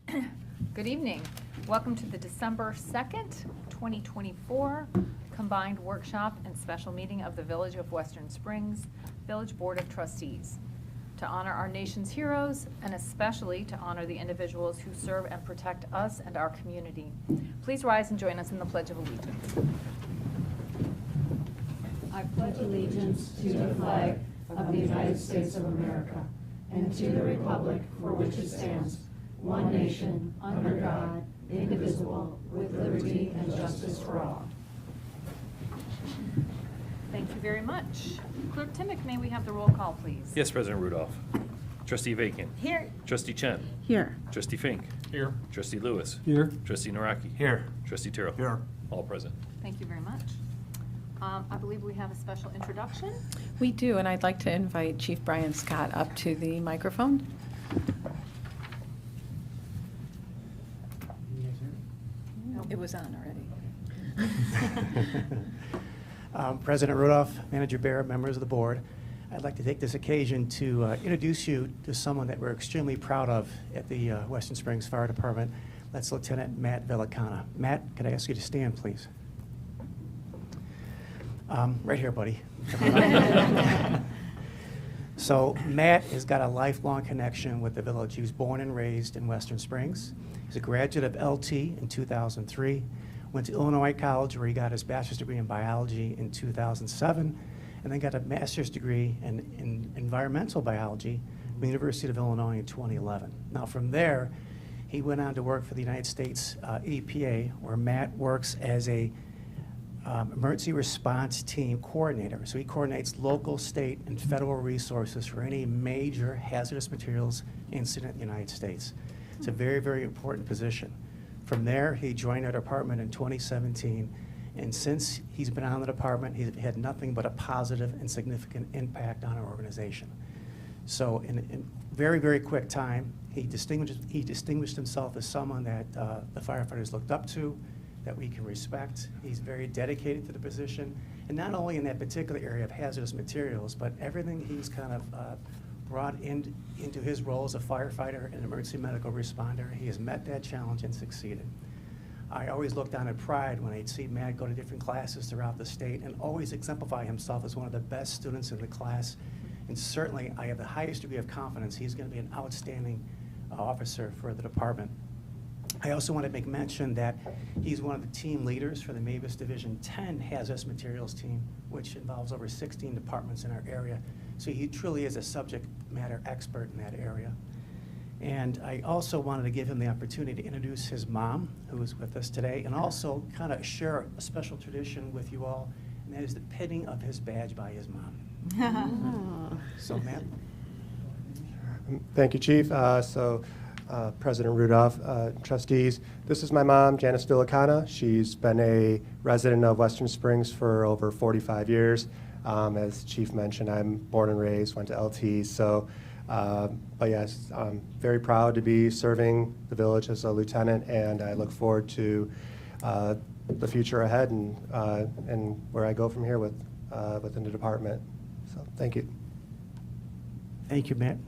Good evening. Welcome to the December 2nd, 2024 combined workshop and special meeting of the Village of Western Springs Village Board of Trustees to honor our nation's heroes and especially to honor the individuals who serve and protect us and our community. Please rise and join us in the Pledge of Allegiance. I pledge allegiance to the flag of the United States of America and to the republic for which it stands, one nation, under God, indivisible, with liberty and justice for all. Thank you very much. Clerk Timmick, may we have the roll call, please? Yes, President Rudolph. Trustee Vacan. Here. Trustee Chen. Here. Trustee Fink. Here. Trustee Lewis. Here. Trustee Naraki. Here. Trustee Terrell. Here. All present. Thank you very much. I believe we have a special introduction. We do, and I'd like to invite Chief Brian Scott up to the microphone. It was on already. President Rudolph, Manager Barrett, members of the board, I'd like to take this occasion to introduce you to someone that we're extremely proud of at the Western Springs Fire Department. That's Lieutenant Matt Villicana. Matt, could I ask you to stand, please? Right here, buddy. So Matt has got a lifelong connection with the village. He was born and raised in Western Springs. He's a graduate of LT in 2003, went to Illinois College where he got his bachelor's degree in biology in 2007, and then got a master's degree in environmental biology from the University of Illinois in 2011. Now from there, he went on to work for the United States EPA, where Matt works as a emergency response team coordinator. So he coordinates local, state, and federal resources for any major hazardous materials incident in the United States. It's a very, very important position. From there, he joined our department in 2017, and since he's been on the department, he's had nothing but a positive and significant impact on our organization. So in very, very quick time, he distinguished himself as someone that the firefighters looked up to, that we can respect. He's very dedicated to the position, and not only in that particular area of hazardous materials, but everything he's kind of brought into his role as a firefighter and emergency medical responder. He has met that challenge and succeeded. I always looked on in pride when I'd see Matt go to different classes throughout the state and always exemplify himself as one of the best students in the class. And certainly, I have the highest degree of confidence he's going to be an outstanding officer for the department. I also want to make mention that he's one of the team leaders for the Mavis Division 10 hazardous materials team, which involves over 16 departments in our area. So he truly is a subject matter expert in that area. And I also wanted to give him the opportunity to introduce his mom, who is with us today, and also kind of share a special tradition with you all, and that is the pinning of his badge by his mom. So, Matt. Thank you, Chief. President Rudolph, trustees, this is my mom, Janice Villicana. She's been a resident of Western Springs for over 45 years. As Chief mentioned, I'm born and raised, went to LT. But yes, I'm very proud to be serving the village as a lieutenant, and I look forward to the future ahead and where I go from here within the department. So thank you. Thank you, Matt.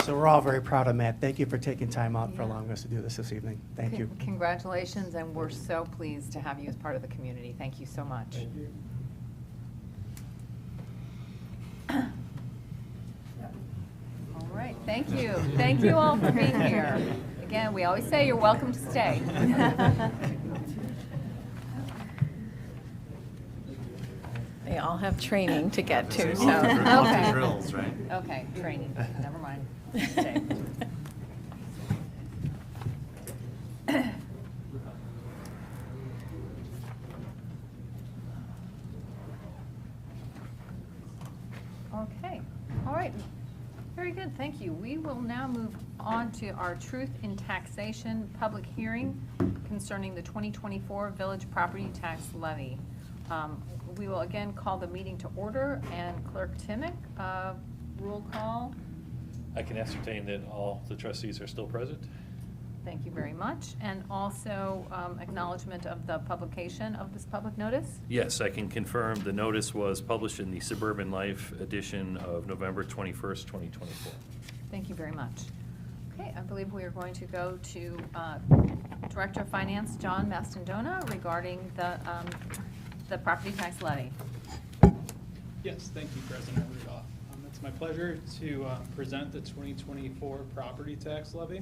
So we're all very proud of Matt. Thank you for taking time out for allowing us to do this evening. Thank you. Congratulations, and we're so pleased to have you as part of the community. Thank you so much. Thank you. All right, thank you. Thank you all for being here. Again, we always say you're welcome to stay. They all have training to get to, so. Okay. Drills, right? Okay, training, never mind. Stay. Okay, all right. Very good, thank you. We will now move on to our Truth in Taxation public hearing concerning the 2024 Village Property Tax Levy. We will again call the meeting to order, and Clerk Timmick, Roll call. I can ascertain that all the trustees are still present. Thank you very much. And also acknowledgement of the publication of this public notice. Yes, I can confirm the notice was published in the Suburban Life edition of November 21st, 2024. Thank you very much. Okay, I believe we are going to go to Director of Finance, John Mastandona, regarding the property tax levy. Yes, thank you, President Rudolph. It's my pleasure to present the 2024 property tax levy.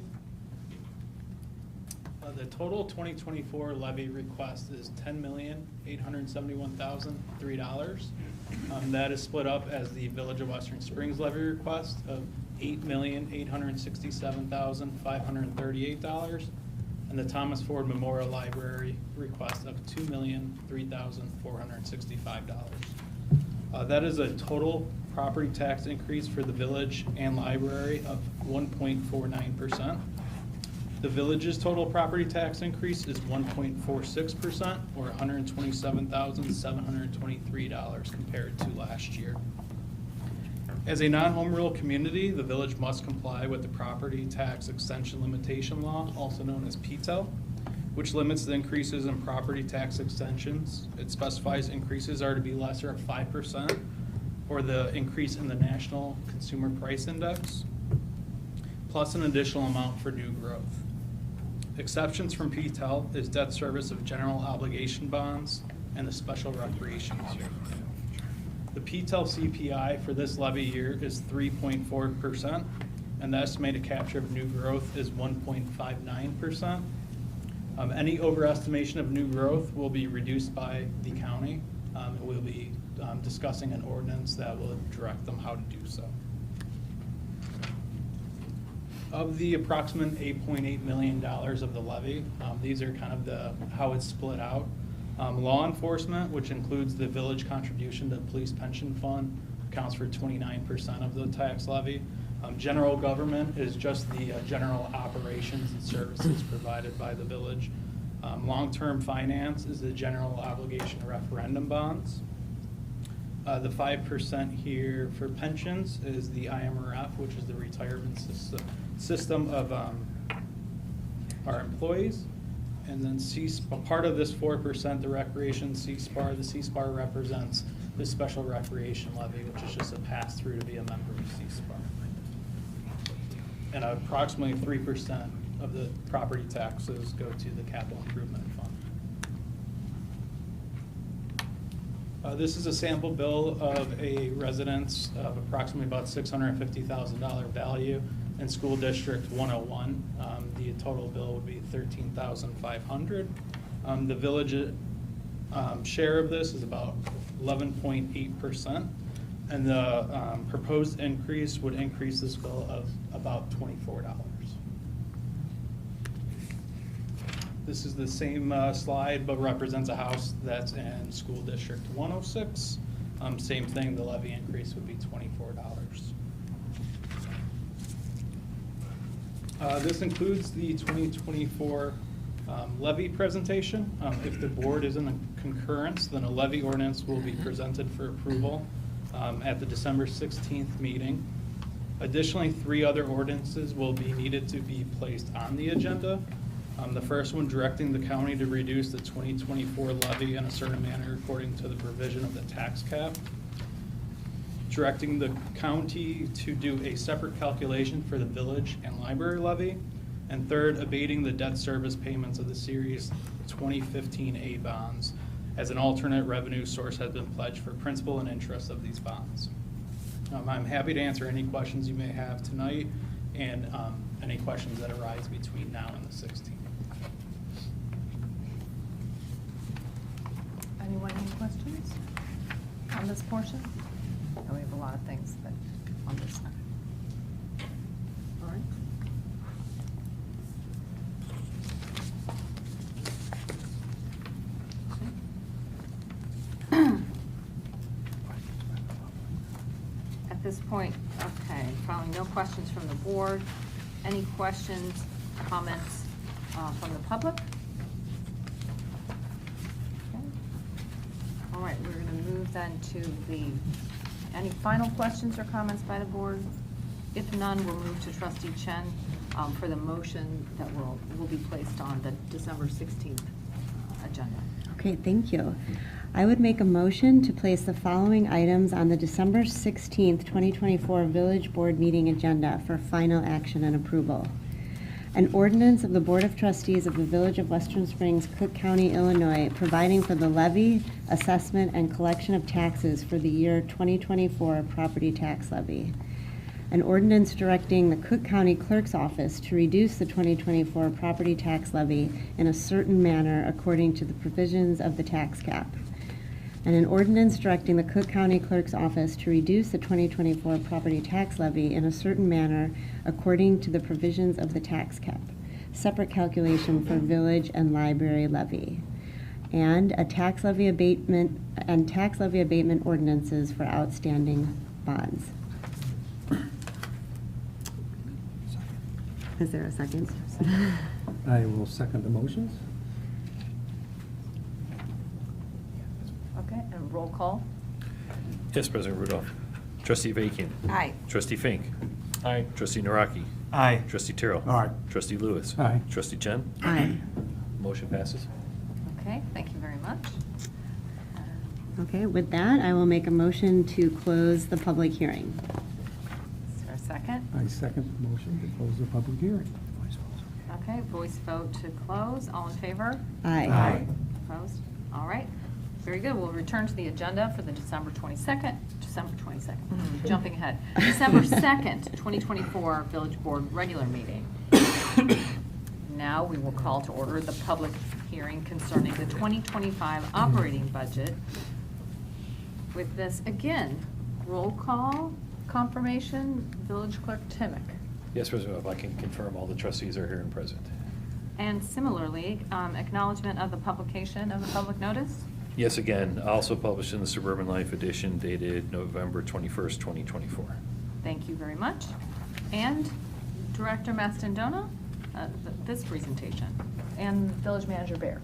The total 2024 levy request is $10,871,003. That is split up as the Village of Western Springs levy request of $8,867,538, and the Thomas Ford Memorial Library request of $2,003,465. That is a total property tax increase for the village and library of 1.49%. The village's total property tax increase is 1.46%, or $127,723 compared to last year. As a non-home rule community, the village must comply with the Property Tax Extension Limitation Law, also known as PTEL, which limits the increases in property tax extensions. It specifies increases are to be lesser of 5%, or the increase in the National Consumer Price Index, plus an additional amount for new growth. Exceptions from PTEL is debt service of general obligation bonds and the special recreation zone. The PTEL CPI for this levy year is 3.4%, and the estimated capture of new growth is 1.59%. Any overestimation of new growth will be reduced by the county. We'll be discussing an ordinance that will direct them how to do so. Of the approximate $8.8 million of the levy, these are kind of how it's split out. Law enforcement, which includes the village contribution to the police pension fund, accounts for 29% of the tax levy. General government is just the general operations and services provided by the village. Long-term finance is the general obligation referendum bonds. The 5% here for pensions is the IMRF, which is the retirement system of our employees. And then part of this 4%, the recreation CSPAR, the CSPAR represents the special recreation levy, which is just a pass-through to be a member of CSPAR. And approximately 3% of the property taxes go to the capital improvement fund. This is a sample bill of a residence of approximately about $650,000 value in School District 101. The total bill would be $13,500. The village share of this is about 11.8%, and the proposed increase would increase this bill of about $24. This is the same slide, but represents a house that's in School District 106. Same thing, the levy increase would be $24. This includes the 2024 levy presentation. If the board is in a concurrence, then a levy ordinance will be presented for approval at the December 16th meeting. Additionally, 3 other ordinances will be needed to be placed on the agenda. The first one directing the county to reduce the 2024 levy in a certain manner according to the provision of the tax cap. Directing the county to do a separate calculation for the village and library levy. And third, abating the debt service payments of the Series 2015A bonds as an alternate revenue source has been pledged for principal and interest of these bonds. I'm happy to answer any questions you may have tonight and any questions that arise between now and the 16th. Anyone any questions on this portion? Oh, we have a lot of things, but on this side. All right. At this point, okay, probably no questions from the board. Any questions, comments from the public? Okay. All right, we're going to move then to the Any final questions or comments by the board? If none, we'll move to trustee Chen for the motion that will be placed on the December 16th agenda. Okay, thank you. I would make a motion to place the following items on the December 16th, 2024 Village Board Meeting agenda for final action and approval. An ordinance of the Board of Trustees of the Village of Western Springs, Cook County, Illinois, providing for the levy, assessment, and collection of taxes for the year 2024 property tax levy. An ordinance directing the Cook County Clerk's Office to reduce the 2024 property tax levy in a certain manner according to the provisions of the tax cap. And an ordinance directing the Cook County Clerk's Office to reduce the 2024 property tax levy in a certain manner according to the provisions of the tax cap. Separate calculation for village and library levy. And a tax levy abatement ordinances for outstanding bonds. Is there a second? I will second the motions. Okay, and roll call? Yes, President Rudolph. Trustee Vakian. Aye. Trustee Fink. Aye. Trustee Naraki. Aye. Trustee Terrell. Aye. Trustee Lewis. Aye. Trustee Chen. Aye. Motion passes. Okay, thank you very much. Okay, with that, I will make a motion to close the public hearing. Is there a second? I second the motion to close the public hearing. Okay, voice vote to close. All in favor? Aye. Opposed? All right. Very good. We'll return to the agenda for the December 22nd, jumping ahead. December 2nd, 2024 Village Board regular meeting. Now we will call to order the public hearing concerning the 2025 operating budget. With this, again, roll call, confirmation, Village Clerk Timick. Yes, President Rudolph, I can confirm all the trustees are here and present. And similarly, acknowledgement of the publication of the public notice. Yes, again, also published in the Suburban Life edition dated November 21st, 2024. Thank you very much. And Director Mastandona, this presentation, and Village Manager Bear.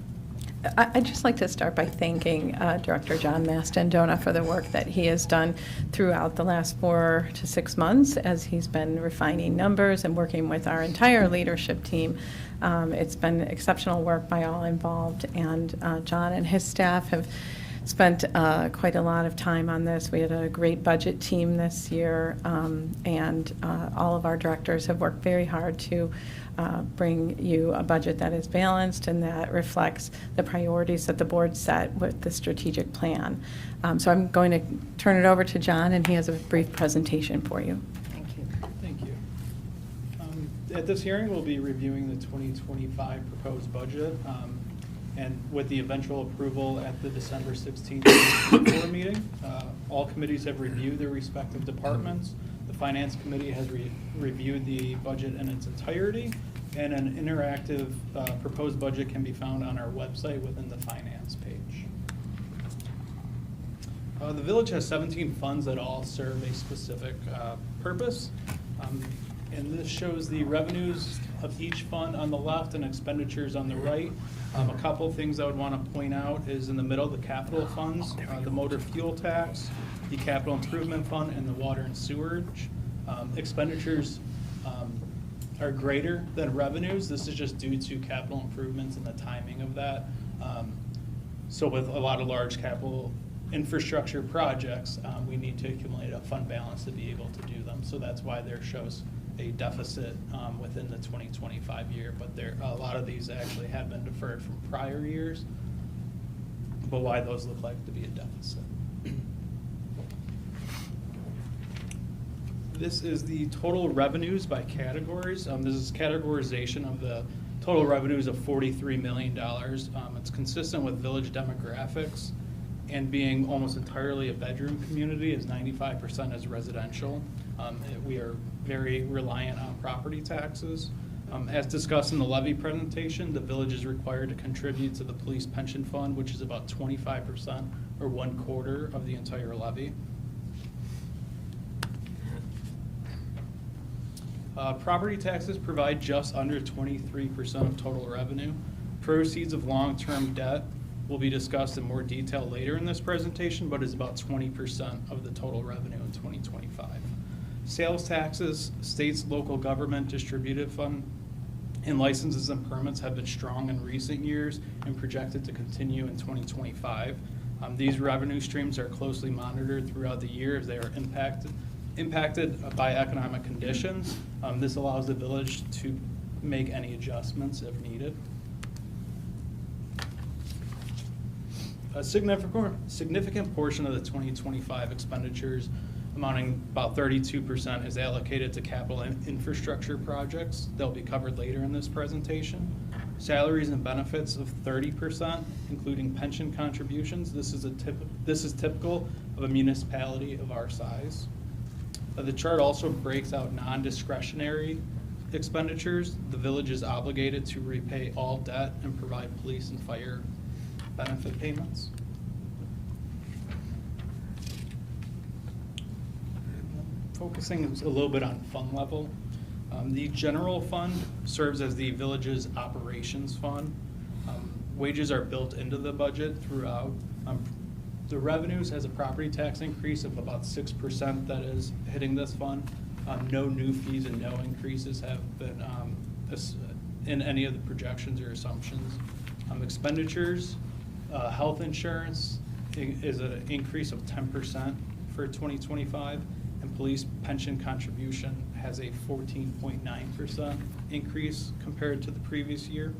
I'd just like to start by thanking Director John Mastandona for the work that he has done throughout the last 4 to 6 months as he's been refining numbers and working with our entire leadership team. It's been exceptional work by all involved, and John and his staff have spent quite a lot of time on this. We had a great budget team this year, and all of our directors have worked very hard to bring you a budget that is balanced and that reflects the priorities that the board set with the strategic plan. So I'm going to turn it over to John, and he has a brief presentation for you. Thank you. Thank you. At this hearing, we'll be reviewing the 2025 proposed budget, and with the eventual approval at the December 16th board meeting. All committees have reviewed their respective departments. The Finance Committee has reviewed the budget in its entirety, and an interactive proposed budget can be found on our website within the Finance page. The village has 17 funds that all serve a specific purpose. And this shows the revenues of each fund on the left and expenditures on the right. A couple of things I would want to point out is in the middle, the capital funds, the motor fuel tax, the capital improvement fund, and the water and sewerage. Expenditures are greater than revenues. This is just due to capital improvements and the timing of that. So with a lot of large capital infrastructure projects, we need to accumulate a fund balance to be able to do them. So that's why there shows a deficit within the 2025 year, but a lot of these actually have been deferred from prior years, but why those look like to be a deficit. This is the total revenues by categories. This is categorization of the total revenues of $43 million. It's consistent with village demographics, and being almost entirely a bedroom community, is 95% is residential. We are very reliant on property taxes. As discussed in the levy presentation, the village is required to contribute to the police pension fund, which is about 25% or 1/4 of the entire levy. Property taxes provide just under 23% of total revenue. Proceeds of long-term debt will be discussed in more detail later in this presentation, but is about 20% of the total revenue in 2025. Sales taxes, states, local government distributive fund, and licenses and permits have been strong in recent years and projected to continue in 2025. These revenue streams are closely monitored throughout the year as they are impacted by economic conditions. This allows the village to make any adjustments if needed. A significant portion of the 2025 expenditures, amounting about 32%, is allocated to capital infrastructure projects. They'll be covered later in this presentation. Salaries and benefits of 30%, including pension contributions. This is typical of a municipality of our size. The chart also breaks out non-discretionary expenditures. The village is obligated to repay all debt and provide police and fire benefit payments. Focusing a little bit on fund level. The general fund serves as the village's operations fund. Wages are built into the budget throughout. The revenues has a property tax increase of about 6% that is hitting this fund. No new fees and no increases have been in any of the projections or assumptions. Expenditures, health insurance is an increase of 10% for 2025, and police pension contribution has a 14.9% increase compared to the previous year,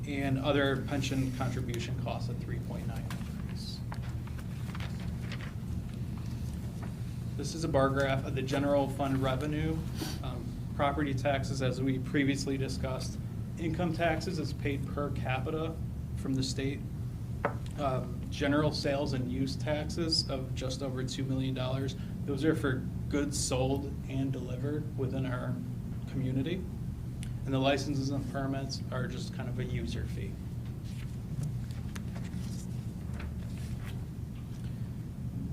and other pension contribution costs a 3.9% increase. This is a bar graph of the general fund revenue. Property taxes, as we previously discussed. Income taxes is paid per capita from the state. General sales and use taxes of just over $2 million. Those are for goods sold and delivered within our community. And the licenses and permits are just kind of a user fee.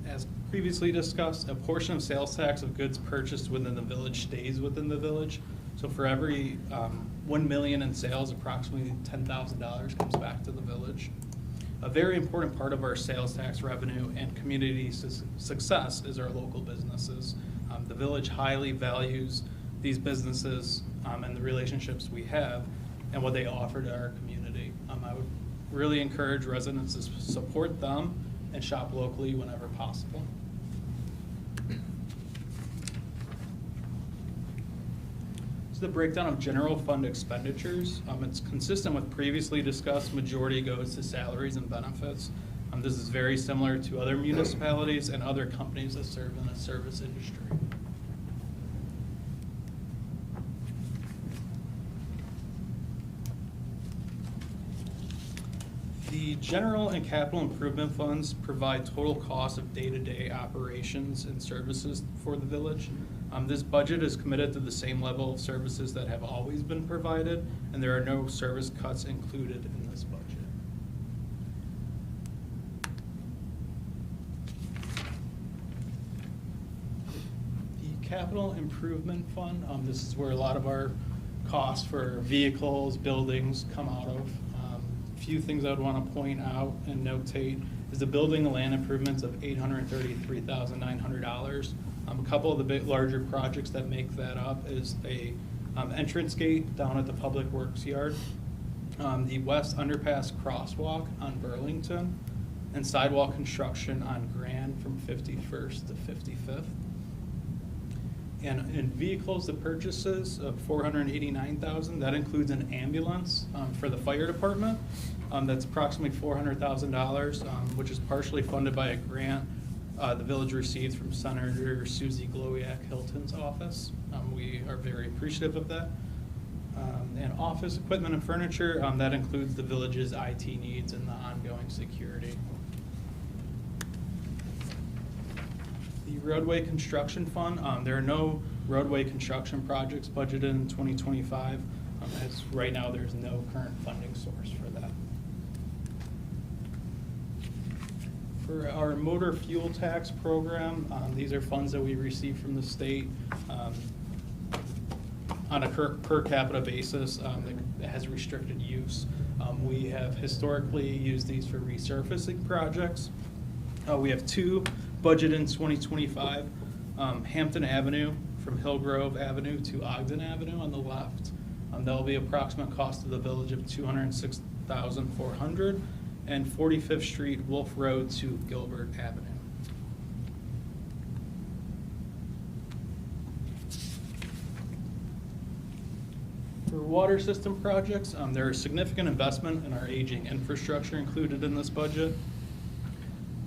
As previously discussed, a portion of sales tax of goods purchased within the village stays within the village. So for every $1 million in sales, approximately $10,000 comes back to the village. A very important part of our sales tax revenue and community success is our local businesses. The village highly values these businesses and the relationships we have and what they offer to our community. I would really encourage residents to support them and shop locally whenever possible. The breakdown of general fund expenditures. It's consistent with previously discussed. Majority goes to salaries and benefits. This is very similar to other municipalities and other companies that serve in the service industry. The general and capital improvement funds provide total cost of day-to-day operations and services for the village. This budget is committed to the same level of services that have always been provided, and there are no service cuts included in this budget. The capital improvement fund, this is where a lot of our costs for vehicles, buildings come out of. A few things I would want to point out and notate is the building and land improvements of $833,900. A couple of the big larger projects that make that up is a entrance gate down at the Public Works Yard, the West Underpass crosswalk on Burlington, and sidewalk construction on Grand from 51st to 55th. And in vehicles, the purchases of $489,000, that includes an ambulance for the fire department. That's approximately $400,000, which is partially funded by a grant the village received from Senator Susie Glowiak Hilton's office. We are very appreciative of that. And office equipment and furniture, that includes the village's IT needs and the ongoing security. The roadway construction fund, there are no roadway construction projects budgeted in 2025. As right now, there's no current funding source for that. For our motor fuel tax program, these are funds that we receive from the state on a per capita basis that has restricted use. We have historically used these for resurfacing projects. We have two budgeted in 2025, Hampton Avenue from Hillgrove Avenue to Ogden Avenue on the left. That will be approximate cost of the village of $206,400, and 45th Street, Wolf Road to Gilbert Avenue. For water system projects, there is significant investment in our aging infrastructure included in this budget.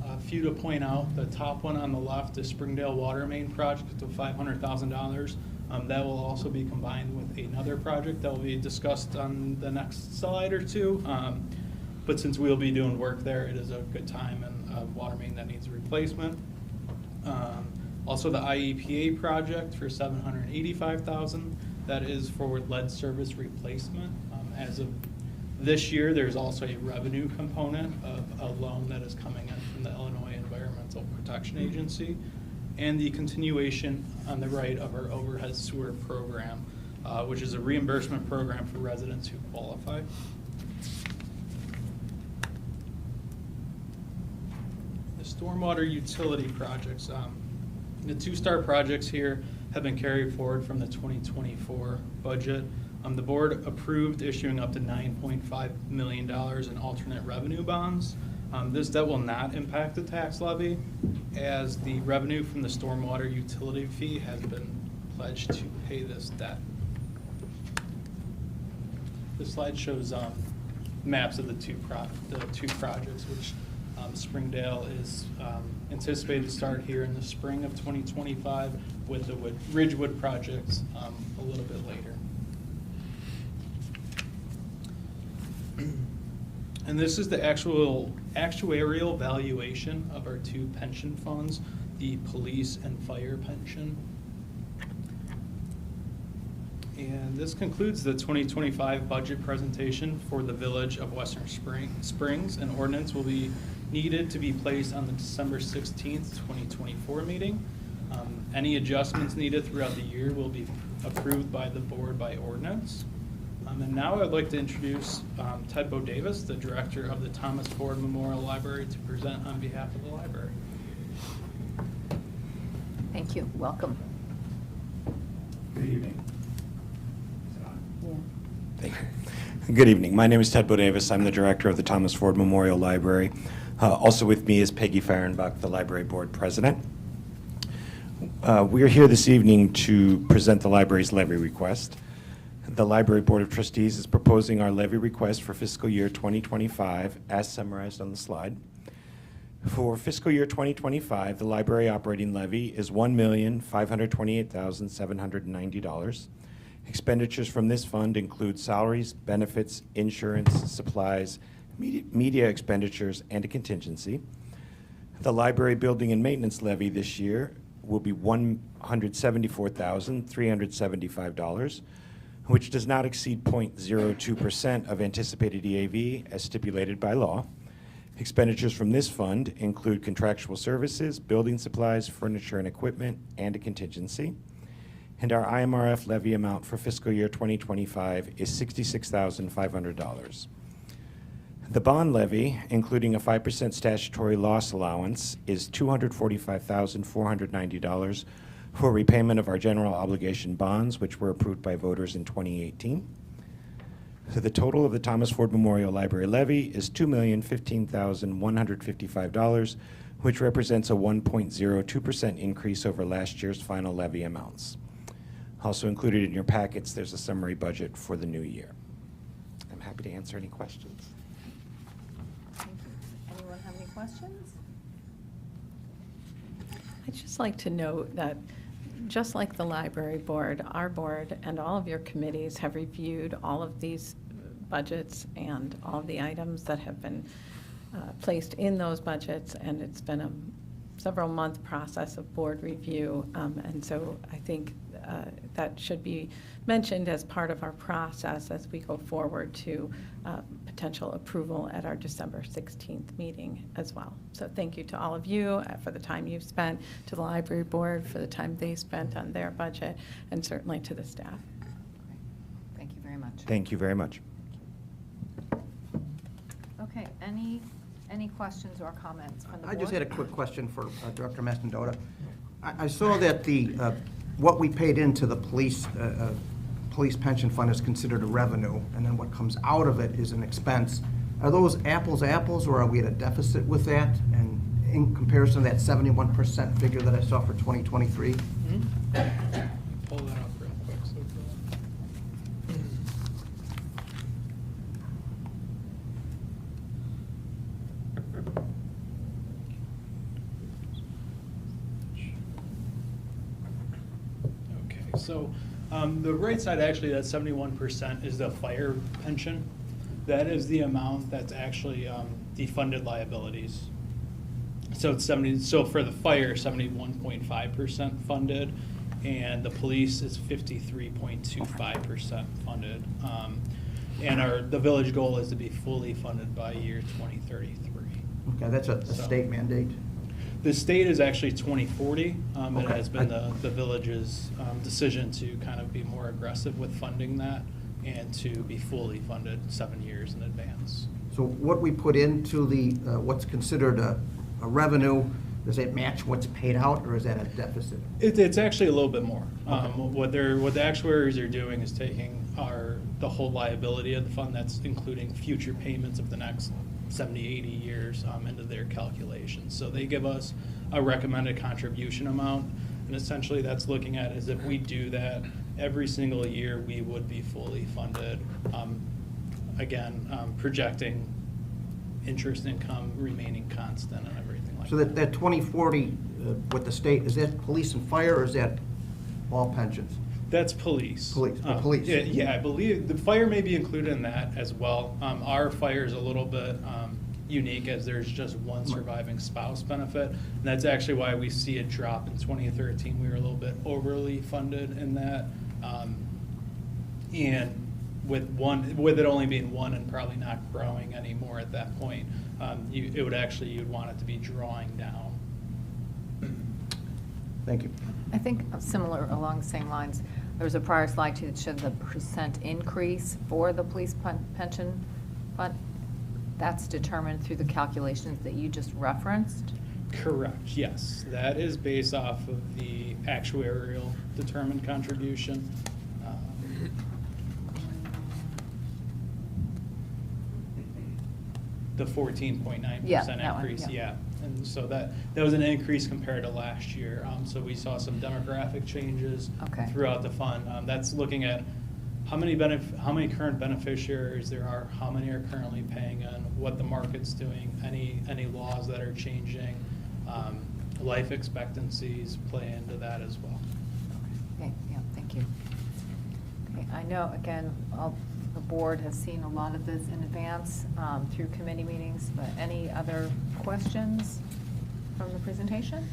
A few to point out, the top one on the left is Springdale Water Main Project of $500,000. That will also be combined with another project that will be discussed on the next slide or two. But since we'll be doing work there, it is a good time and a water main that needs replacement. Also the IEPA project for $785,000. That is for lead service replacement. As of this year, there's also a revenue component of a loan that is coming in from the Illinois Environmental Protection Agency, and the continuation on the right of our overhead sewer program, which is a reimbursement program for residents who qualify. The stormwater utility projects, the two-star projects here have been carried forward from the 2024 budget. The board approved issuing up to $9.5 million in alternate revenue bonds. This debt will not impact the tax levy, as the revenue from the stormwater utility fee has been pledged to pay this debt. This slide shows maps of the two projects, which Springdale is anticipated to start here in the spring of 2025, with the Ridgewood projects a little bit later. And this is the actuarial valuation of our two pension funds, the police and fire pension. And this concludes the 2025 budget presentation for the Village of Western Springs. An ordinance will be needed to be placed on the December 16th, 2024 meeting. Any adjustments needed throughout the year will be approved by the board by ordinance. And now I'd like to introduce Ted Bo Davis, the director of the Thomas Ford Memorial Library, to present on behalf of the library. Thank you. Welcome. Good evening. Thank you. Good evening. My name is Ted Bo Davis. I'm the director of the Thomas Ford Memorial Library. Also with me is Peggy Fahrenbach, the library board president. We are here this evening to present the library's levy request. The Library Board of Trustees is proposing our levy request for fiscal year 2025 as summarized on the slide. For fiscal year 2025, the library operating levy is $1,528,790. Expenditures from this fund include salaries, benefits, insurance, supplies, media expenditures, and a contingency. The library building and maintenance levy this year will be $174,375, which does not exceed 0.02% of anticipated EAV as stipulated by law. Expenditures from this fund include contractual services, building supplies, furniture and equipment, and a contingency. And our IMRF levy amount for fiscal year 2025 is $66,500. The bond levy, including a 5% statutory loss allowance, is $245,490 for repayment of our general obligation bonds, which were approved by voters in 2018. So the total of the Thomas Ford Memorial Library levy is $2,015,155, which represents a 1.02% increase over last year's final levy amounts. Also included in your packets, there's a summary budget for the new year. I'm happy to answer any questions. Thank you. Anyone have any questions? I'd just like to note that just like the library board, our board and all of your committees have reviewed all of these budgets and all of the items that have been placed in those budgets, and it's been a several-month process of board review, and so I think that should be mentioned as part of our process as we go forward to potential approval at our December 16th meeting as well. So thank you to all of you for the time you've spent, to the library board for the time they spent on their budget, and certainly to the staff. Thank you very much. Thank you very much. Any questions or comments from the board? I just had a quick question for Director Mastandota. I saw that what we paid into the police pension fund is considered a revenue, and then what comes out of it is an expense. Are those apples to apples, or are we at a deficit with that? And in comparison to that 71% figure that I saw for 2023? Pull that up real quick. Okay, so the right side, actually, that 71% is the fire pension. That is the amount that's actually defunded liabilities. So it's 70. So for the fire, 71.5% funded, and the police is 53.25% funded. And the village goal is to be fully funded by year 2033. Okay, that's a state mandate. The state is actually 2040. It Okay. has been the village's decision to kind of be more aggressive with funding that and to be fully funded 7 years in advance. So what we put into the, what's considered a revenue, does it match what's paid out, or is that a deficit? It's actually a little bit more. Okay. What the actuaries are doing is taking the whole liability of the fund, that's including future payments of the next 70, 80 years into their calculations. So they give us a recommended contribution amount, and essentially that's looking at is if we do that every single year, we would be fully funded. Projecting interest income remaining constant and everything like So that. that 2040 with the state, is that police and fire, or is that all pensions? That's police. Police, police. Yeah, I believe the fire may be included in that as well. Our fire is a little bit unique, as there's just one surviving spouse benefit. And that's actually why we see a drop in 2013. We were a little bit overly funded in that. And with it only being one and probably not growing anymore at that point, you'd want it to be drawing down. Thank you. I think similar along the same lines. There was a prior slide too that showed the percent increase for the police pension fund. That's determined through the calculations that you just referenced. Correct, yes. That is based off of the actuarial determined contribution. The 14.9% Yeah, that one, increase, yeah. yeah. And so that was an increase compared to last year. So we saw some demographic changes Okay. throughout the fund. That's looking at how many current beneficiaries there are, how many are currently paying in, what the market's doing, any laws that are changing, life expectancies play into that as well. Okay, yeah, thank you. Okay, I know, again, the board has seen a lot of this in advance through committee meetings, but any other questions from the presentation?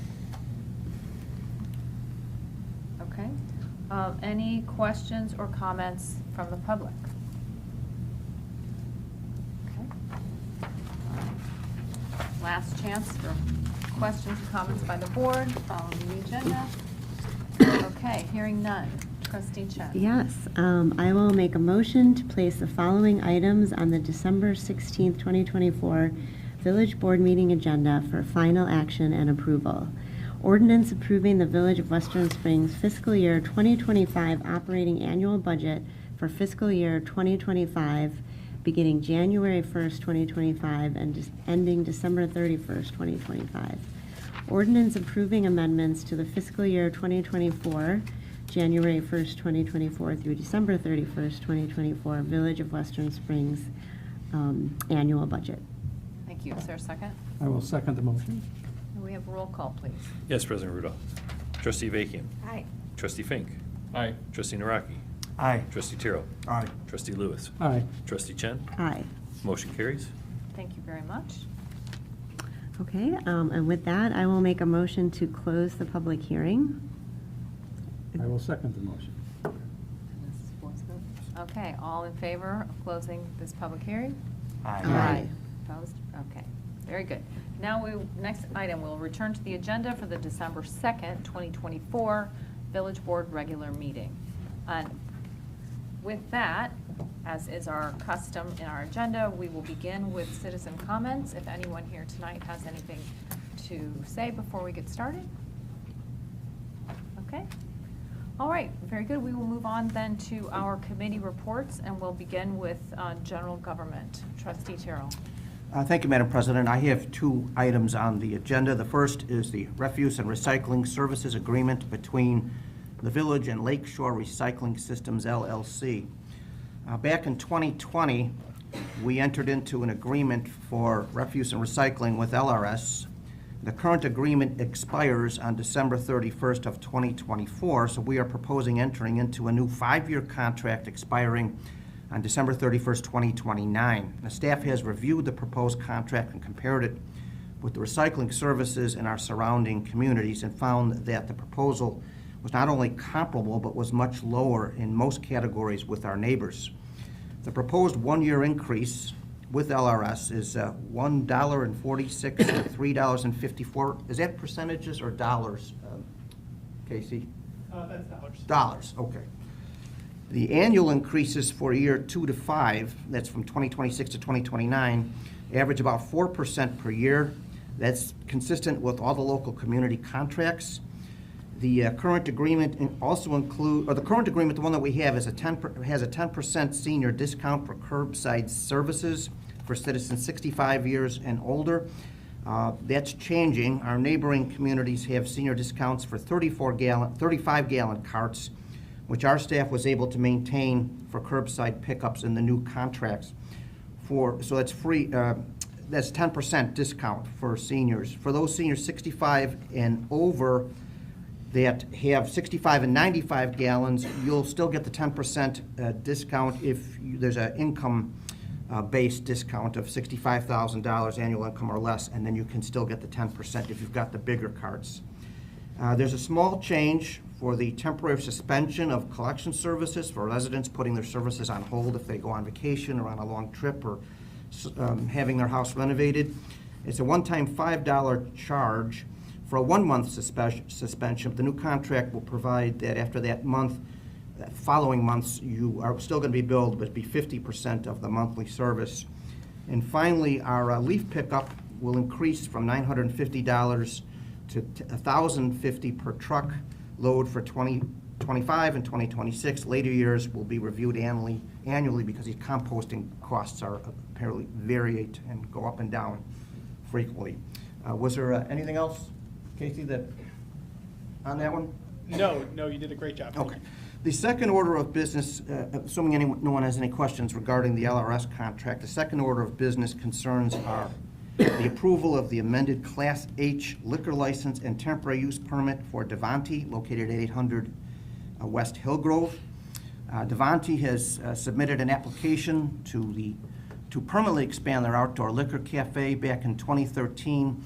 Okay. Any questions or comments from the public? Okay. Last chance for questions or comments by the board following the agenda. Okay, hearing none. Trustee Chen. Yes, I will make a motion to place the following items on the December 16th, 2024 Village Board Meeting agenda for final action and approval. Ordinance approving the Village of Western Springs fiscal year 2025 operating annual budget for fiscal year 2025, beginning January 1st, 2025 and ending December 31st, 2025. Ordinance approving amendments to the fiscal year 2024, January 1st, 2024 through December 31st, 2024 Village of Western Springs annual budget. Thank you. Is there a second? I will second the motion. And we have roll call, please. Yes, President Rudolph. Trustee Avakian. Aye. Trustee Fink. Aye. Trustee Naraki. Aye. Trustee Tiro. Aye. Trustee Lewis. Aye. Trustee Chen. Aye. Motion carries. Thank you very much. Okay, and with that, I will make a motion to close the public hearing. I will second the motion. Mrs. Forsberg. Okay, all in favor of closing this public hearing? Aye. Opposed? Okay, very good. Now, next item, we'll return to the agenda for the December 2nd, 2024 Village Board regular meeting. And with that, As is our custom in our agenda, we will begin with citizen comments. If anyone here tonight has anything to say before we get started. Okay. All right, very good. We will move on then to our committee reports, and we'll begin with general government. Trustee Terrell. Thank you, Madam President. I have 2 items on the agenda. The first is the Refuse and Recycling Services Agreement between the Village and Lakeshore Recycling Systems, LLC. Back in 2020, we entered into an agreement for refuse and recycling with LRS. The current agreement expires on December 31st of 2024, so we are proposing entering into a new 5-year contract expiring on December 31st, 2029. The staff has reviewed the proposed contract and compared it with the recycling services in our surrounding communities and found that the proposal was not only comparable but was much lower in most categories with our neighbors. The proposed 1-year increase with LRS is $1.46 to $3.54. Is that percentages or dollars, Casey? That's dollars. Dollars, okay. The annual increases for year 2 to 5, that's from 2026 to 2029, average about 4% per year. That's consistent with all the local community contracts. The current agreement also the current agreement, the one that we have, has a 10% senior discount for curbside services for citizens 65 years and older. That's changing. Our neighboring communities have senior discounts for 35-gallon carts, which our staff was able to maintain for curbside pickups in the new contracts. So that's free. That's 10% discount for seniors. For those seniors 65 and over that have 65 and 95 gallons, you'll still get the 10% discount if there's an income-based discount of $65,000 annual income or less, and then you can still get the 10% if you've got the bigger carts. There's a small change for the temporary suspension of collection services for residents putting their services on hold if they go on vacation or on a long trip or having their house renovated. It's a one-time $5 charge for a 1-month suspension. The new contract will provide that after that month, following months, you are still going to be billed, but be 50% of the monthly service. And finally, our leaf pickup will increase from $950 to $1,050 per truck load for 2025 and 2026. Later years will be reviewed annually because these composting costs are apparently variate and go up and down frequently. Was there anything else, Casey, that on that one? No, you did a great job. Okay. The second order of business, assuming no one has any questions regarding the LRS contract, the second order of business concerns are the approval of the amended Class H liquor license and temporary use permit for Devonte, located at 800 West Hillgrove. Devonte has submitted an application to permanently expand their outdoor liquor cafe. Back in 2013,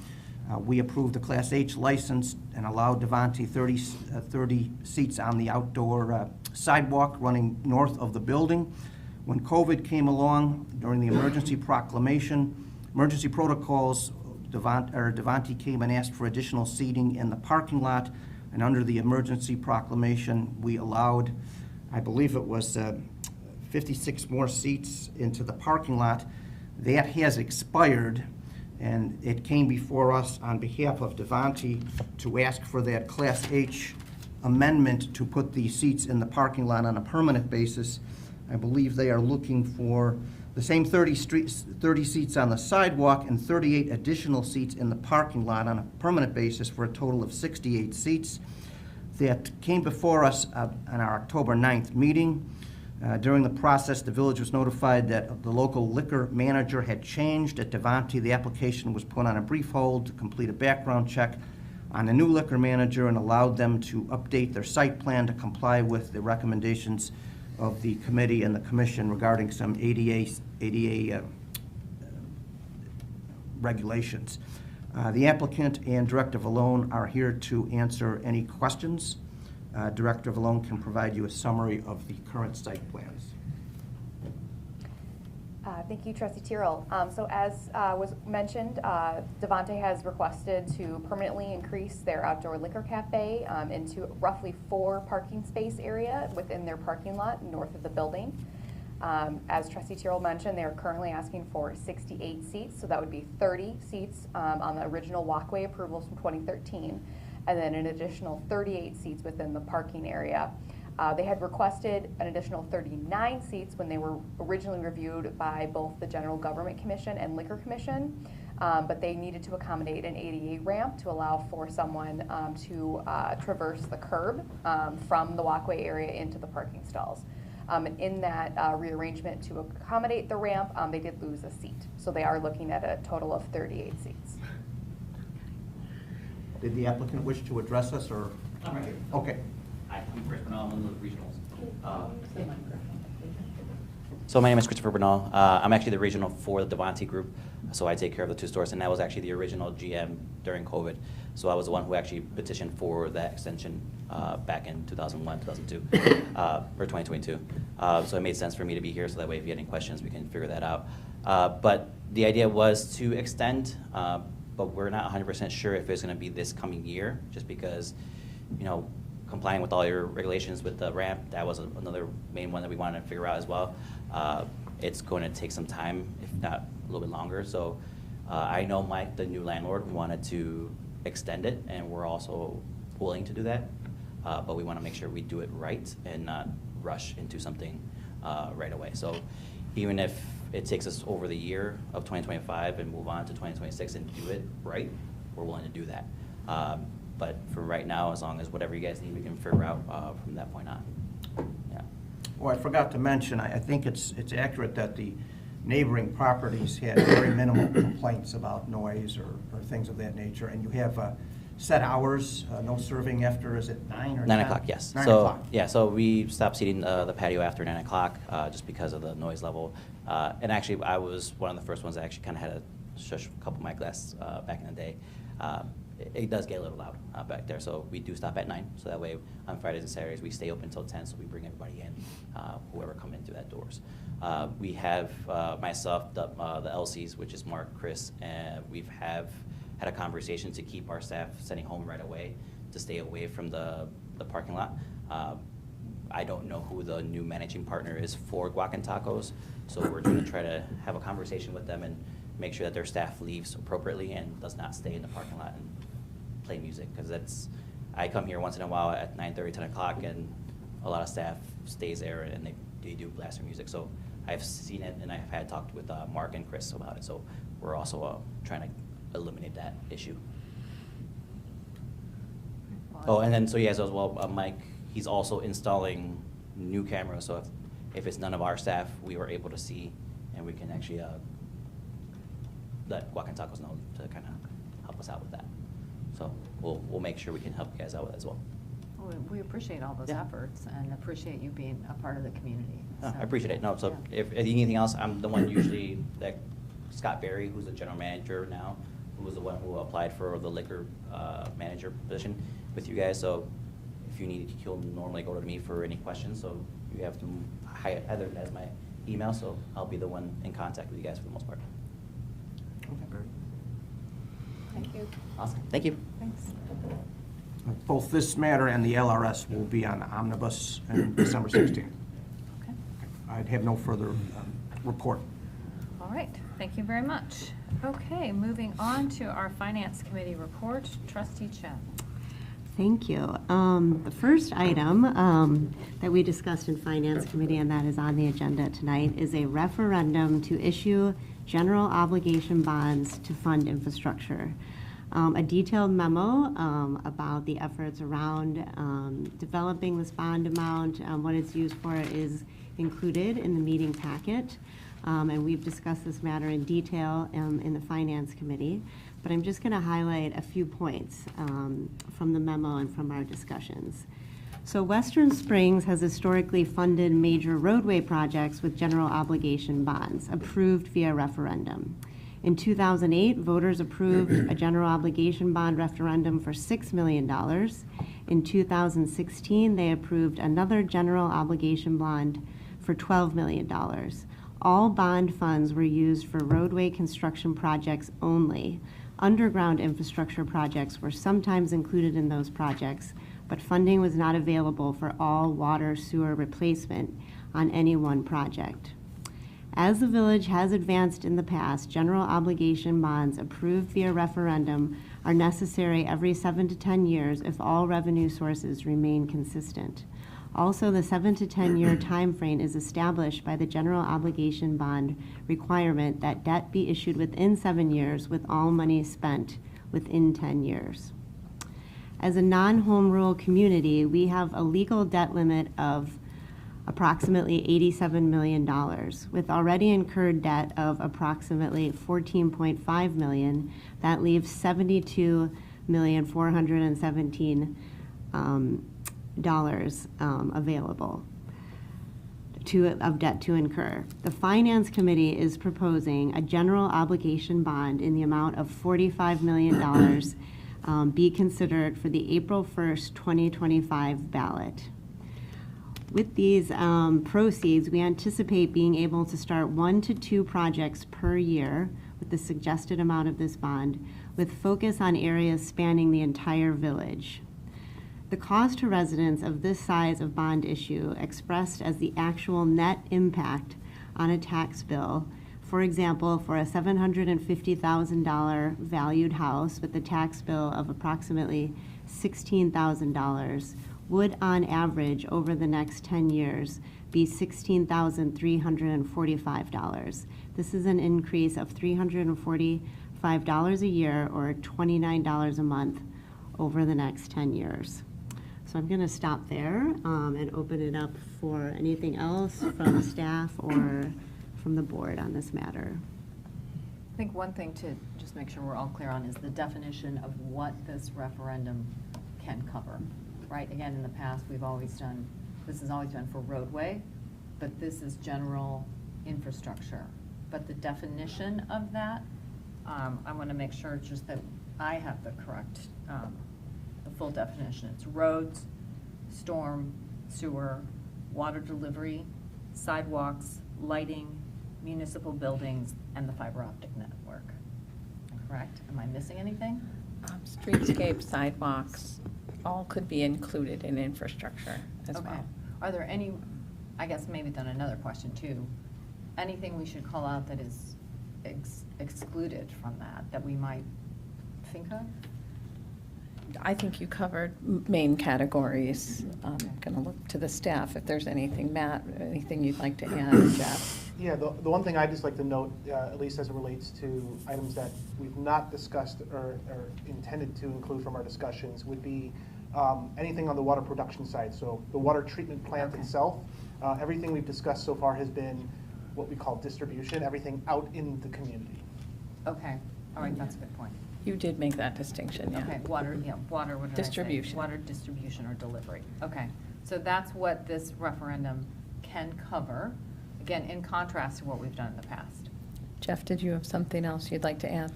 we approved the Class H license and allowed Devonte 30 seats on the outdoor sidewalk running north of the building. When COVID came along during the emergency protocols, Devonte came and asked for additional seating in the parking lot, and under the emergency proclamation, we allowed, I believe it was 56 more seats into the parking lot. That has expired, and it came before us on behalf of Devonte to ask for that Class H amendment to put the seats in the parking lot on a permanent basis. I believe they are looking for the same 30 seats on the sidewalk and 38 additional seats in the parking lot on a permanent basis for a total of 68 seats. That came before us on our October 9th meeting. During the process, the village was notified that the local liquor manager had changed at Devonte. The application was put on a brief hold to complete a background check on the new liquor manager and allowed them to update their site plan to comply with the recommendations of the committee and the commission regarding some ADA regulations. The applicant and Director Vallone are here to answer any questions. Director Vallone can provide you a summary of the current site plans. Thank you, Trustee Tyrrell. So as was mentioned, Devonte has requested to permanently increase their outdoor liquor cafe into roughly 4 parking space area within their parking lot north of the building. As Trustee Tyrrell mentioned, they are currently asking for 68 seats, so that would be 30 seats on the original walkway approvals from 2013, and then an additional 38 seats within the parking area. They had requested an additional 39 seats when they were originally reviewed by both the General Government Commission and Liquor Commission, but they needed to accommodate an ADA ramp to allow for someone to traverse the curb from the walkway area into the parking stalls. And in that rearrangement to accommodate the ramp, they did lose a seat. So they are looking at a total of 38 seats. Did the applicant wish to address us, or? Okay. Hi, I'm Chris Bernal, I'm one of the regionals. So my name is Christopher Bernal. I'm actually the regional for the Devontae Group. So I take care of the two stores, and that was actually the original GM during COVID. So I was the one who actually petitioned for that extension back in 2001, 2002, or 2022. So it made sense for me to be here, so that way if you had any questions, we can figure that out. But the idea was to extend, but we're not 100% sure if it's going to be this coming year, just because, you know, complying with all your regulations with the ramp, that was another main one that we wanted to figure out as well. It's going to take some time, if not a little bit longer. So I know Mike, the new landlord, wanted to extend it, and we're also willing to do that. But we want to make sure we do it right and not rush into something right away. So even if it takes us over the year of 2025 and move on to 2026 and do it right, we're willing to do that. But for right now, as long as whatever you guys need, we can figure out from that point on. Yeah. Well, I forgot to mention, I think it's accurate that the neighboring properties had very minimal complaints about noise or things of that nature, and you have set hours, no serving after, is it 9 or 9 10? o'clock, yes. 9 So, o'clock. yeah, so we stopped seating the patio after 9 o'clock just because of the noise level. And actually, I was one of the first ones that actually kind of had to shush a couple of my guests back in the day. It does get a little loud back there, so we do stop at 9. So that way, on Fridays and Saturdays, we stay open until 10, so we bring everybody in, whoever come in through that doors. We have myself, the LCs, which is Mark, Chris, and we've had a conversation to keep our staff sending home right away to stay away from the parking lot. I don't know who the new managing partner is for Guac and Tacos, so we're going to try to have a conversation with them and make sure that their staff leaves appropriately and does not stay in the parking lot and play music, because I come here once in a while at 9:30, 10 o'clock, and a lot of staff stays there and they do blast their music. So I've seen it, and I've had talked with Mark and Chris about it, so we're also trying to eliminate that issue. Oh, and then, so yes, as well, Mike, he's also installing new cameras, so if it's none of our staff, we were able to see, and we can actually let Guac and Tacos know to kind of help us out with that. So we'll make sure we can help you guys out with that as well. Well, we appreciate all those efforts and appreciate you being a part of the community. No, So, I appreciate it. No, so yeah. if anything else, I'm the one usually that Scott Berry, who's the general manager now, who was the one who applied for the liquor manager position with you guys. So if you need, he'll normally go to me for any questions. So you have to Heather as my email, so I'll be the one in contact with you guys for the most part. Thank you. Awesome. Thank you. Thanks. Both this matter and the LRS will be on omnibus on December 16th. Okay. I'd have no further report. All right. Thank you very much. Okay, moving on to our Finance Committee report. Trustee Chen. Thank you. The first item that we discussed in Finance Committee, and that is on the agenda tonight, is a referendum to issue general obligation bonds to fund infrastructure. A detailed memo about the efforts around developing this bond amount, what it's used for, is included in the meeting packet. And we've discussed this matter in detail in the Finance Committee. But I'm just going to highlight a few points from the memo and from our discussions. So Western Springs has historically funded major roadway projects with general obligation bonds approved via referendum. In 2008, voters approved a general obligation bond referendum for $6 million. In 2016, they approved another general obligation bond for $12 million. All bond funds were used for roadway construction projects only. Underground infrastructure projects were sometimes included in those projects, but funding was not available for all water sewer replacement on any one project. As the village has advanced in the past, general obligation bonds approved via referendum are necessary every 7 to 10 years if all revenue sources remain consistent. Also, the 7 to 10 year time frame is established by the general obligation bond requirement that debt be issued within 7 years with all money spent within 10 years. As a non-home rule community, we have a legal debt limit of approximately $87 million, with already incurred debt of approximately $14.5 million. That leaves $72,417,000 available of debt to incur. The Finance Committee is proposing a general obligation bond in the amount of $45 million be considered for the April 1st, 2025 ballot. With these proceeds, we anticipate being able to start 1 to 2 projects per year with the suggested amount of this bond, with focus on areas spanning the entire village. The cost to residents of this size of bond issue, expressed as the actual net impact on a tax bill, for example, for a $750,000 valued house with a tax bill of approximately $16,000, would on average over the next 10 years be $16,345. This is an increase of $345 a year, or $29 a month over the next 10 years. So I'm going to stop there and open it up for anything else from staff or from the board on this matter. I think one thing to just make sure we're all clear on is the definition of what this referendum can cover, right? Again, in the past, this has always been for roadway, but this is general infrastructure. But the definition of that, I want to make sure just that I have the correct, the full definition. It's roads, storm, sewer, water delivery, sidewalks, lighting, municipal buildings, and the fiber optic network. Correct? Am I missing anything? Streetscape, sidewalks, all could be included in infrastructure as Okay. well. Are there any, I guess maybe then another question too, anything we should call out that is excluded from that we might think of? I think you covered main categories. I'm going to look to the staff if there's anything. Matt, anything you'd like to add, Jeff? Yeah, the one thing I'd just like to note, at least as it relates to items that we've not discussed or intended to include from our discussions, would be anything on the water production side. So the water treatment plant itself, everything we've discussed so far has been what we call distribution, everything out in the community. Okay, all right, that's a good point. You did make that distinction, yeah. Okay, water, what did I say? Distribution. Water distribution or delivery. Okay, so that's what this referendum can cover, again, in contrast to what we've done in the past. Jeff, did you have something else you'd like to add?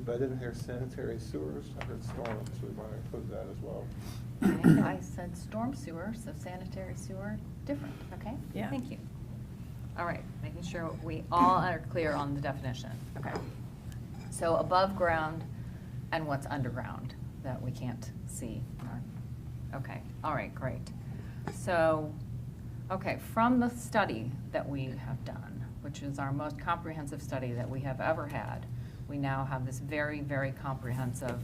But I didn't hear sanitary sewers, I heard storms, we might include that as well. Okay, I said storm sewer, so sanitary sewer, different, okay? Yeah. Thank you. All right, making sure we all are clear on the definition, okay? So above ground and what's underground that we can't see. Okay, all right, great. So, okay, from the study that we have done, which is our most comprehensive study that we have ever had, we now have this very, very comprehensive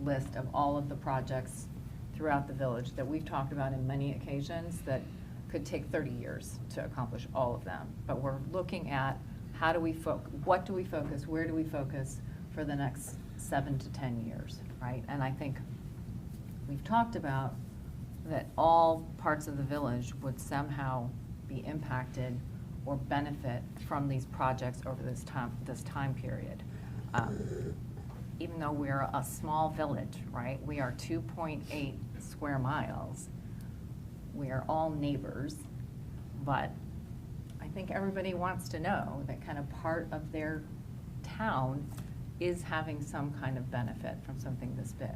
list of all of the projects throughout the village that we've talked about in many occasions that could take 30 years to accomplish all of them. But we're looking at how do we what do we focus, where do we focus for the next 7 to 10 years, right? And I think we've talked about that all parts of the village would somehow be impacted or benefit from these projects over this time period. Even though we're a small village, right? We are 2.8 square miles. We are all neighbors, but I think everybody wants to know that kind of part of their town is having some kind of benefit from something this big.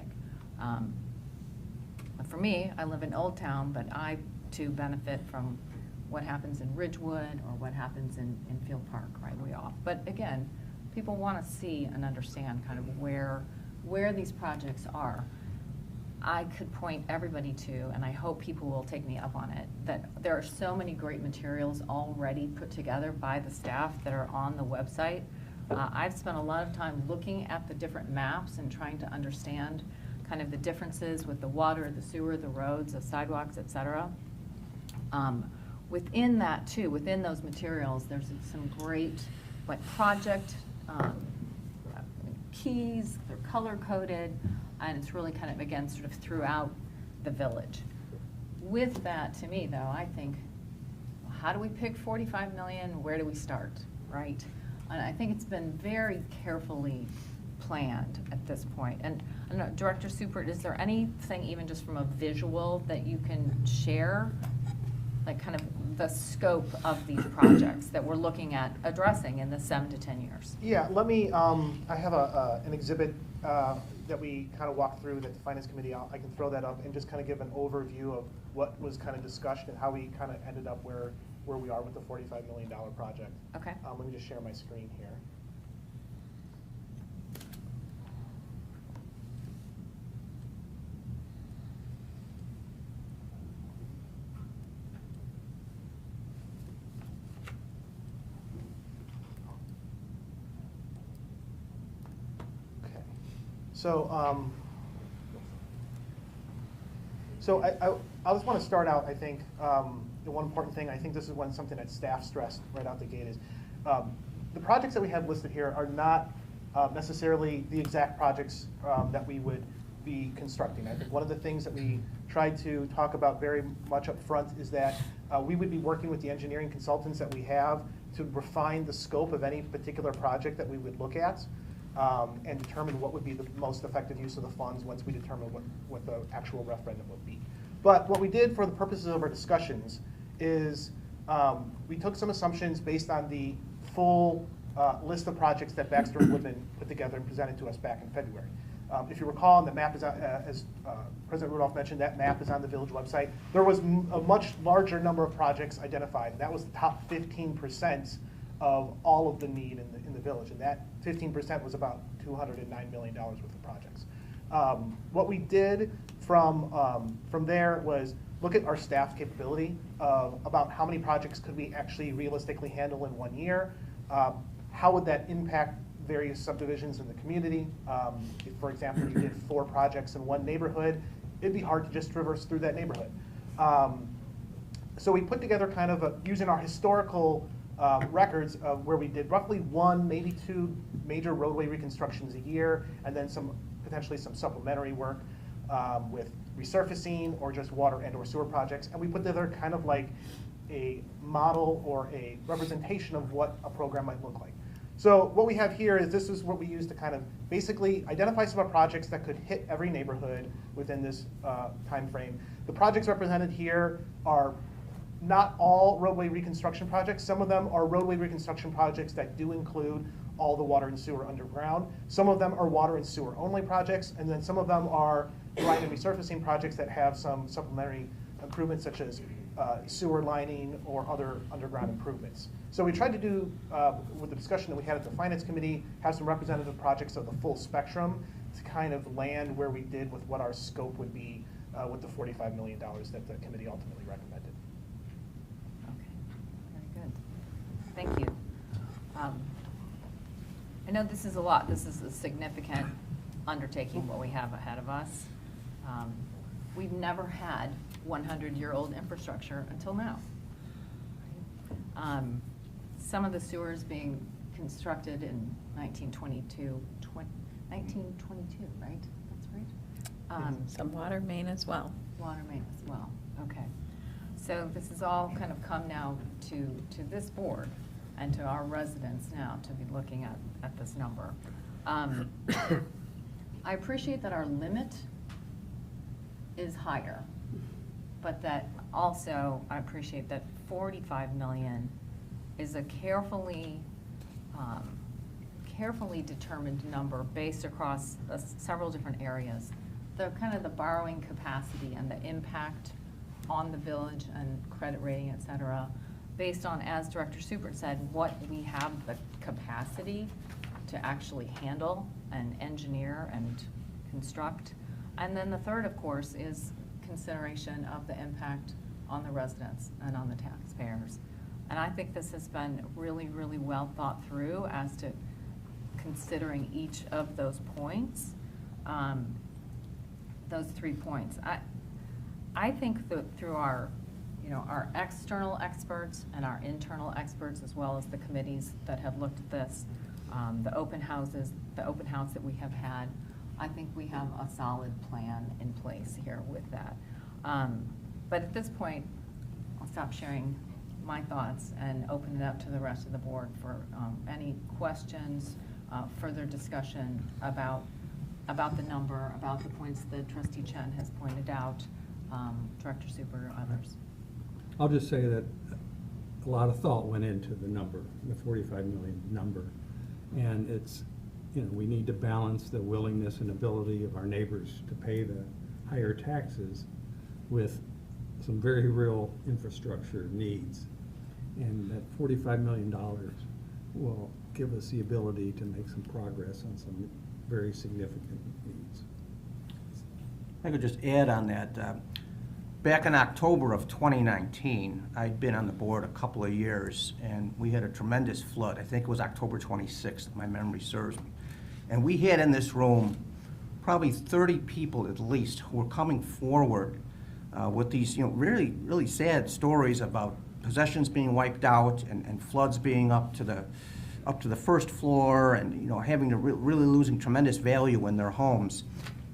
For me, I live in Old Town, but I too benefit from what happens in Ridgewood or what happens in Field Park, right, way off. But again, people want to see and understand kind of where these projects are. I could point everybody to, and I hope people will take me up on it, that there are so many great materials already put together by the staff that are on the website. I've spent a lot of time looking at the different maps and trying to understand kind of the differences with the water, the sewer, the roads, the sidewalks, et cetera. Within that too, within those materials, there's some great like project keys, they're color coded, and it's really kind of, again, sort of throughout the village. With that, to me though, I think, how do we pick 45 million? Where do we start, right? And I think it's been very carefully planned at this point. And I don't know, Director Supert, is there anything even just from a visual that you can share, like kind of the scope of these projects that we're looking at addressing in the 7 to 10 years? Yeah, let me, I have an exhibit that we kind of walked through that the Finance Committee, I can throw that up and just kind of give an overview of what was kind of discussed and how we kind of ended up where we are with the $45 million project. Okay. Let me just share my screen here. So I just want to start out, I think, the one important thing, I think this is something that staff stressed right out the gate is, the projects that we have listed here are not necessarily the exact projects that we would be constructing. I think one of the things that we tried to talk about very much up front is that we would be working with the engineering consultants that we have to refine the scope of any particular project that we would look at. And determine what would be the most effective use of the funds once we determine what the actual referendum would be. But what we did for the purposes of our discussions is we took some assumptions based on the full list of projects that Baxter and Woodman put together and presented to us back in February. If you recall, and the map is, as President Rudolph mentioned, that map is on the village website. There was a much larger number of projects identified, and that was the top 15% of all of the need in the village, and that 15% was about $209 million worth of projects. What we did from there was look at our staff capability of about how many projects could we actually realistically handle in 1 year, how would that impact various subdivisions in the community. If, for example, you did 4 projects in one neighborhood, it'd be hard to just traverse through that neighborhood. So we put together kind of using our historical records of where we did roughly 1, maybe 2 major roadway reconstructions a year, and then potentially some supplementary work with resurfacing or just water and or sewer projects. And we put together kind of like a model or a representation of what a program might look like. So what we have here is this is what we use to kind of basically identify some of our projects that could hit every neighborhood within this time frame. The projects represented here are not all roadway reconstruction projects. Some of them are roadway reconstruction projects that do include all the water and sewer underground. Some of them are water and sewer only projects, and then some of them are line and resurfacing projects that have some supplementary improvements such as sewer lining or other underground improvements. So we tried to do, with the discussion that we had at the Finance Committee, have some representative projects of the full spectrum to kind of land where we did with what our scope would be with the $45 million that the committee ultimately recommended. Very good. Thank you. I know this is a lot. This is a significant undertaking, what we have ahead of us. We've never had 100-year-old infrastructure until now. Some of the sewers being constructed in 1922, right? That's right? Some water main as well. Water main as well, okay. So this has all kind of come now to this board and to our residents now to be looking at this number. I appreciate that our limit is higher, but that also I appreciate that 45 million is a carefully determined number based across several different areas. The kind of the borrowing capacity and the impact on the village and credit rating, et cetera, based on, as Director Supert said, what we have the capacity to actually handle and engineer and construct. And then the third, of course, is consideration of the impact on the residents and on the taxpayers. And I think this has been really, really well thought through as to considering each of those points, those 3 points. I think that through our, our external experts and our internal experts, as well as the committees that have looked at this, the open house that we have had, I think we have a solid plan in place here with that. But at this point, I'll stop sharing my thoughts and open it up to the rest of the board for any questions, further discussion about the number, about the points that Trustee Chen has pointed out, Director Super or others. I'll just say that a lot of thought went into the number, the 45 million number. And it's, we need to balance the willingness and ability of our neighbors to pay the higher taxes with some very real infrastructure needs. And that $45 million will give us the ability to make some progress on some very significant needs. I could just add on that. Back in October of 2019, I'd been on the board a couple of years, and we had a tremendous flood. I think it was October 26th, if my memory serves me. And we had in this room probably 30 people at least who were coming forward with these, really, really sad stories about possessions being wiped out and floods being up to the first floor, and having to really losing tremendous value in their homes.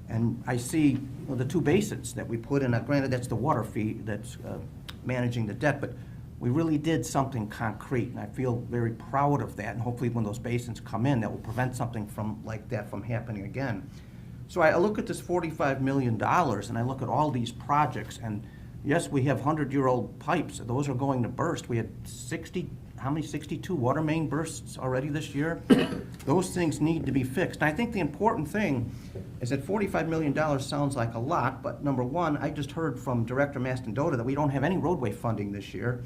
And I see the 2 basins that we put in. Granted, that's the water fee that's managing the debt, but we really did something concrete, and I feel very proud of that. And hopefully, when those basins come in, that will prevent something like that from happening again. So I look at this $45 million, and I look at all these projects, and yes, we have 100-year-old pipes. Those are going to burst. We had 62 water main bursts already this year. Those things need to be fixed. And I think the important thing is that $45 million sounds like a lot, but number one, I just heard from Director Mastandota that we don't have any roadway funding this year.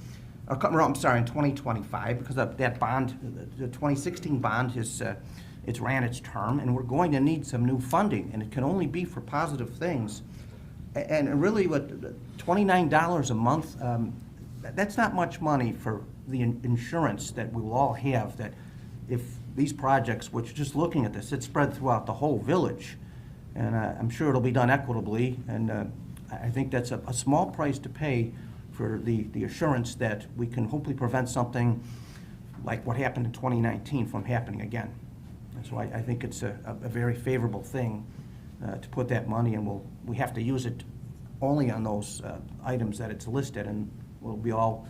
I'm sorry, in 2025, because of that bond, the 2016 bond it's ran its term, and we're going to need some new funding, and it can only be for positive things. And really, what $29 a month, that's not much money for the insurance that we will all have, that if these projects, which just looking at this, it's spread throughout the whole village, and I'm sure it'll be done equitably, and I think that's a small price to pay for the assurance that we can hopefully prevent something like what happened in 2019 from happening again. And so I think it's a very favorable thing to put that money, and we have to use it only on those items that it's listed, and we'll be all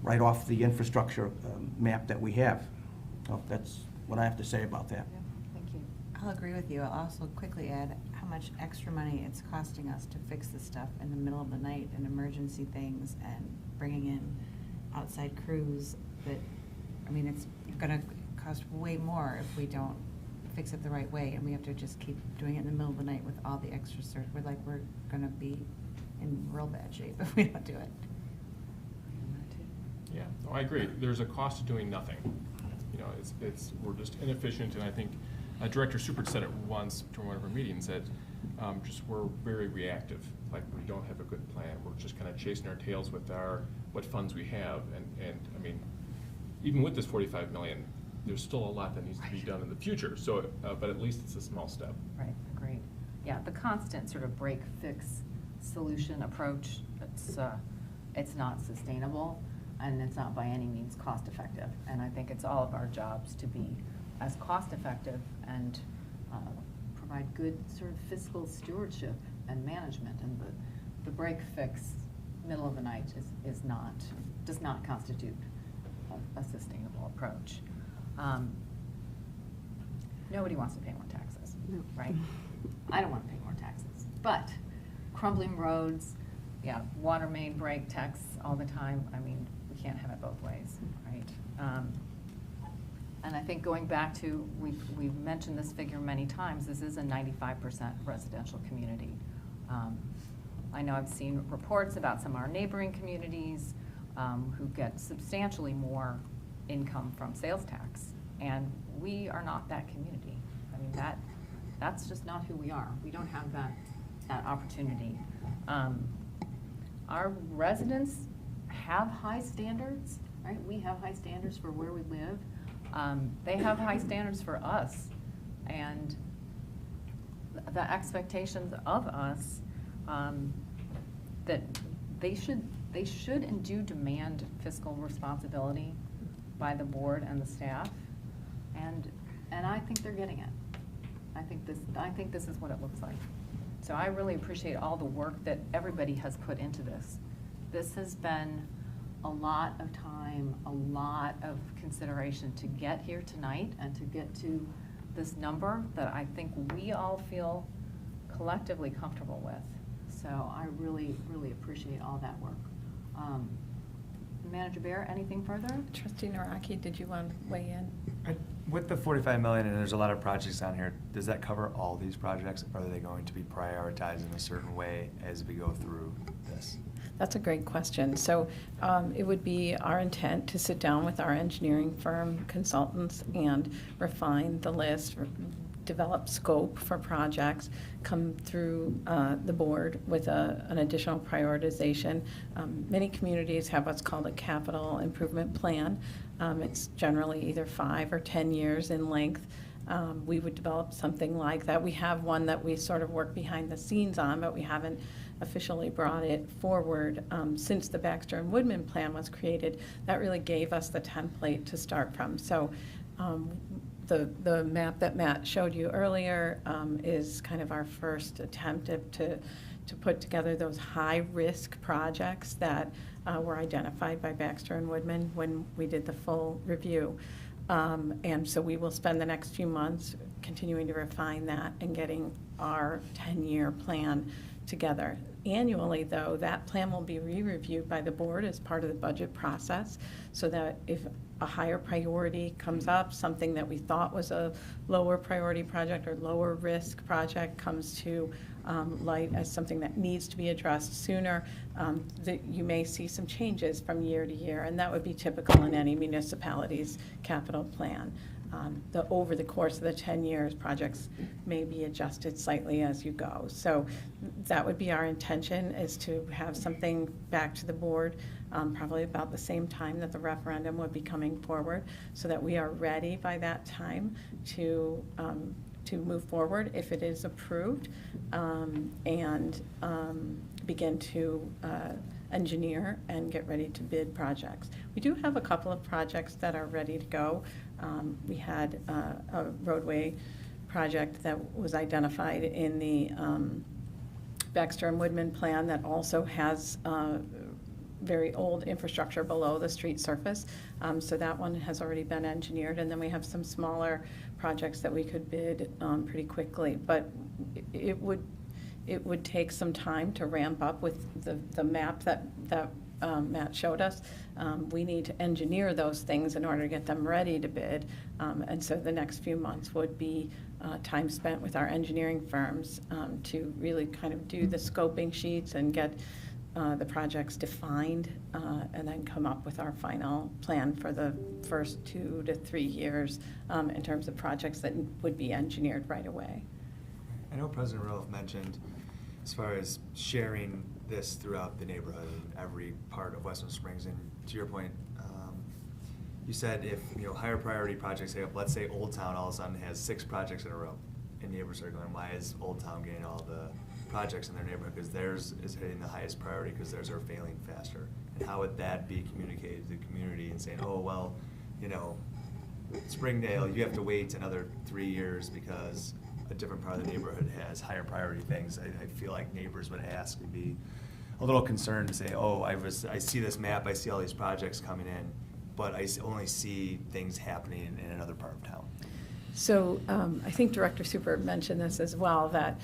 right off the infrastructure map that we have. So that's what I have to say about that. Yeah, thank you. I'll agree with you. I'll also quickly add how much extra money it's costing us to fix this stuff in the middle of the night and emergency things and bringing in outside crews that, it's gonna cost way more if we don't fix it the right way, and we have to just keep doing it in the middle of the night with all the extra we're gonna be in real bad shape if we don't do it. Yeah, no, I agree. There's a cost to doing nothing. We're just inefficient, and I think Director Super said it once during one of our meetings that we're very reactive. Like, we don't have a good plan. We're just kind of chasing our tails with what funds we have, and even with this 45 million, there's still a lot that needs to be done in the future. So, but at least it's a small step. Right, agreed. Yeah, the constant sort of break, fix, solution approach, it's not sustainable, and it's not by any means cost effective. And I think it's all of our jobs to be as cost effective and provide good sort of fiscal stewardship and management. And the break, fix, middle of the night does not constitute a sustainable approach. Nobody wants to pay more taxes, right? I don't want to pay more taxes, but crumbling roads, water main break texts all the time. We can't have it both ways, right? And I think going back to, we've mentioned this figure many times, this is a 95% residential community. I know I've seen reports about some of our neighboring communities who get substantially more income from sales tax, and we are not that community. That's just not who we are. We don't have that that opportunity. Our residents have high standards, right? We have high standards for where we live. They have high standards for us. And the expectations of us, that they should and do demand fiscal responsibility by the board and the staff. And I think they're getting it. I think this is what it looks like. So I really appreciate all the work that everybody has put into this. This has been a lot of time, a lot of consideration to get here tonight and to get to this number that I think we all feel collectively comfortable with. So I really, really appreciate all that work. Manager Bear, anything further? Trustee Naraki, did you want to weigh in? With the 45 million, and there's a lot of projects on here, does that cover all these projects? Or are they going to be prioritized in a certain way as we go through this? That's a great question. So it would be our intent to sit down with our engineering firm consultants and refine the list, develop scope for projects, come through the board with an additional prioritization. Many communities have what's called a capital improvement plan. It's generally either 5 or 10 years in length. We would develop something like that. We have one that we sort of work behind the scenes on, but we haven't officially brought it forward. Since the Baxter and Woodman plan was created, that really gave us the template to start from. So the map that Matt showed you earlier is kind of our first attempt to put together those high-risk projects that were identified by Baxter and Woodman when we did the full review. And so we will spend the next few months continuing to refine that and getting our 10-year plan together. Annually, though, that plan will be re-reviewed by the board as part of the budget process, so that if a higher priority comes up, something that we thought was a lower priority project or lower risk project comes to light as something that needs to be addressed sooner, that you may see some changes from year to year, and that would be typical in any municipality's capital plan. Over the course of the 10 years, projects may be adjusted slightly as you go. So that would be our intention, is to have something back to the board probably about the same time that the referendum would be coming forward, so that we are ready by that time to move forward if it is approved, and begin to engineer and get ready to bid projects. We do have a couple of projects that are ready to go. We had a roadway project that was identified in the Baxter and Woodman plan that also has very old infrastructure below the street surface. So that one has already been engineered, and then we have some smaller projects that we could bid pretty quickly. But it would take some time to ramp up with the map that Matt showed us. We need to engineer those things in order to get them ready to bid. And so the next few months would be time spent with our engineering firms to really kind of do the scoping sheets and get the projects defined, and then come up with our final plan for the first 2 to 3 years in terms of projects that would be engineered right away. I know President Roloff mentioned, as far as sharing this throughout the neighborhood and every part of Western Springs, and to your point, you said if higher priority projects, let's say Old Town all of a sudden has 6 projects in a row, and neighbors are going, why is Old Town getting all the projects in their neighborhood? Because theirs is hitting the highest priority because theirs are failing faster. And how would that be communicated to the community and saying, oh, well, Springdale, you have to wait another 3 years because a different part of the neighborhood has higher priority things? I feel like neighbors would ask and be a little concerned to say, oh, I see this map, I see all these projects coming in, but I only see things happening in another part of town. So I think Director Super mentioned this as well, that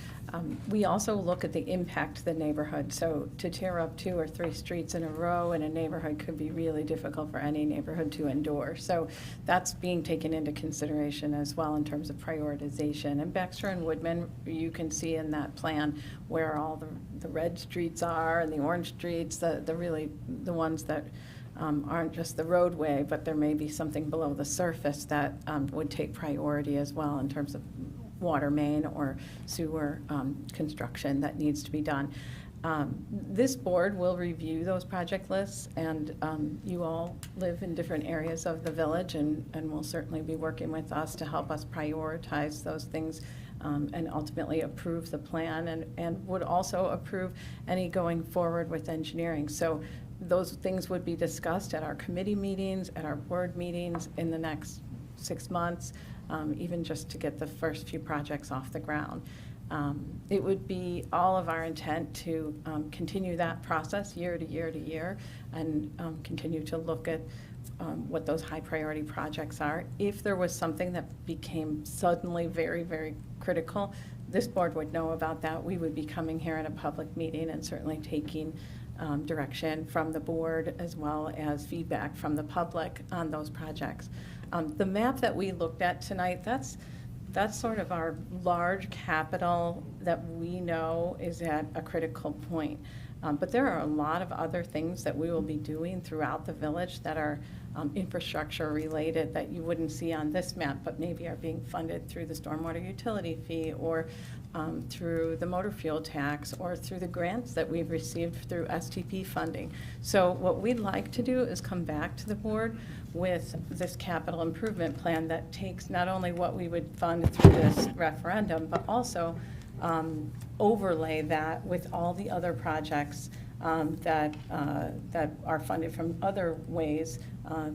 we also look at the impact to the neighborhood. So to tear up 2 or 3 streets in a row in a neighborhood could be really difficult for any neighborhood to endure. So that's being taken into consideration as well in terms of prioritization. And Baxter and Woodman, you can see in that plan where all the red streets are and the orange streets, the ones that aren't just the roadway, but there may be something below the surface that would take priority as well in terms of water main or sewer construction that needs to be done. This board will review those project lists, and you all live in different areas of the village, and will certainly be working with us to help us prioritize those things and ultimately approve the plan, and would also approve any going forward with engineering. So those things would be discussed at our committee meetings, at our board meetings in the next 6 months, even just to get the first few projects off the ground. It would be all of our intent to continue that process year to year to year, and continue to look at what those high priority projects are. If there was something that became suddenly very, very critical, this board would know about that. We would be coming here in a public meeting and certainly taking direction from the board as well as feedback from the public on those projects. The map that we looked at tonight, that's sort of our large capital that we know is at a critical point. But there are a lot of other things that we will be doing throughout the village that are infrastructure related that you wouldn't see on this map, but maybe are being funded through the stormwater utility fee, or through the motor fuel tax, or through the grants that we've received through STP funding. So what we'd like to do is come back to the board with this capital improvement plan that takes not only what we would fund through this referendum, but also overlay that with all the other projects that are funded from other ways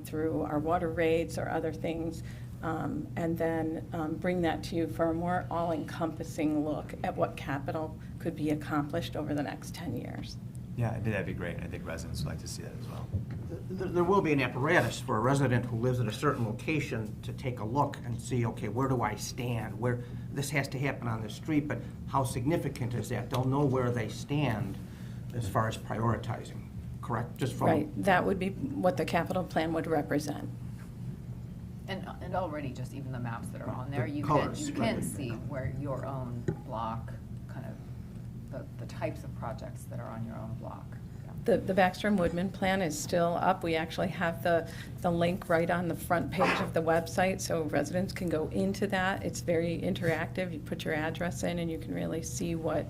through our water rates or other things, and then bring that to you for a more all-encompassing look at what capital could be accomplished over the next 10 years. Yeah, I think that'd be great. I think residents would like to see that as well. There will be an apparatus for a resident who lives at a certain location to take a look and see, okay, where do I stand? Where this has to happen on the street, but how significant is that? They'll know where they stand as far as prioritizing, correct? Just from Right, that would be what the capital plan would represent. And already, just even the maps that are on there, The you colors, can right. see where your own block, kind of the types of projects that are on your own block. The Baxter and Woodman plan is still up. We actually have the link right on the front page of the website, so residents can go into that. It's very interactive. You put your address in and you can really see what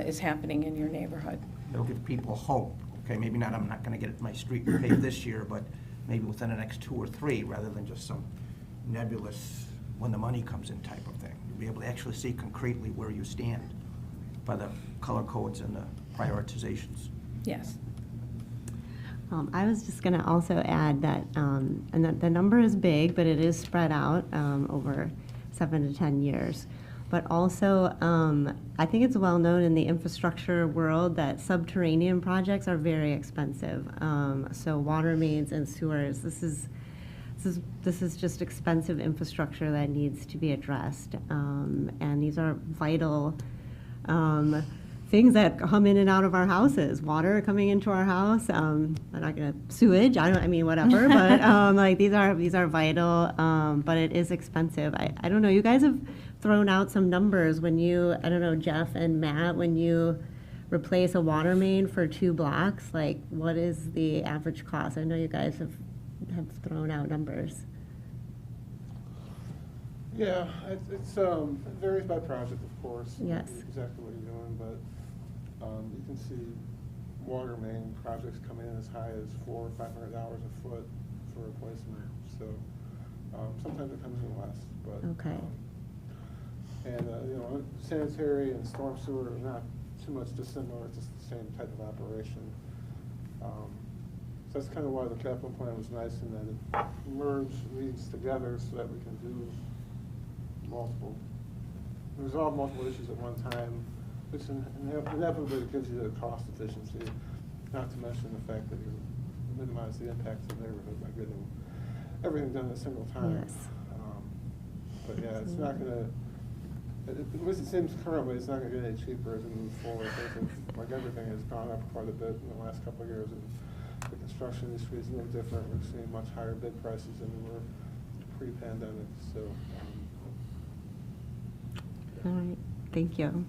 is happening in your neighborhood. It'll give people hope. Okay, maybe not, I'm not gonna get my street paved this year, but maybe within the next 2 or 3, rather than just some nebulous when the money comes in type of thing. You'll be able to actually see concretely where you stand by the color codes and the prioritizations. Yes. I was just going to also add that, and that the number is big, but it is spread out over 7 to 10 years. But also, I think it's well known in the infrastructure world that subterranean projects are very expensive. So water mains and sewers, this is just expensive infrastructure that needs to be addressed. And these are vital things that come in and out of our houses. Water coming into our house. I'm not gonna sewage. I mean whatever. But like these are vital. But it is expensive. I don't know. You guys have thrown out some numbers when you, I don't know, Jeff and Matt, when you replace a water main for 2 blocks. Like, what is the average cost? I know you guys have thrown out numbers. Yeah, it varies by project, of course. Yes. Exactly what you're doing, but you can see water main projects come in as high as $400 or $500 a foot for replacement. So sometimes it comes in less, but Okay. And you know, sanitary and storm sewer are not too much dissimilar. It's just the same type of operation. So that's kind of why the capital plan was nice in that it merged these together so that we can do resolve multiple issues at one time, which inevitably gives you the cost efficiency, not to mention the fact that you minimize the impact to the neighborhood by getting everything done at a single time. Yes. But yeah, it's not going to, at least it seems currently, it's not going to get any cheaper as we move forward. Like everything has gone up quite a bit in the last couple of years, and the construction industry is no different. We're seeing much higher bid prices than we were pre-pandemic. So. All right, thank you.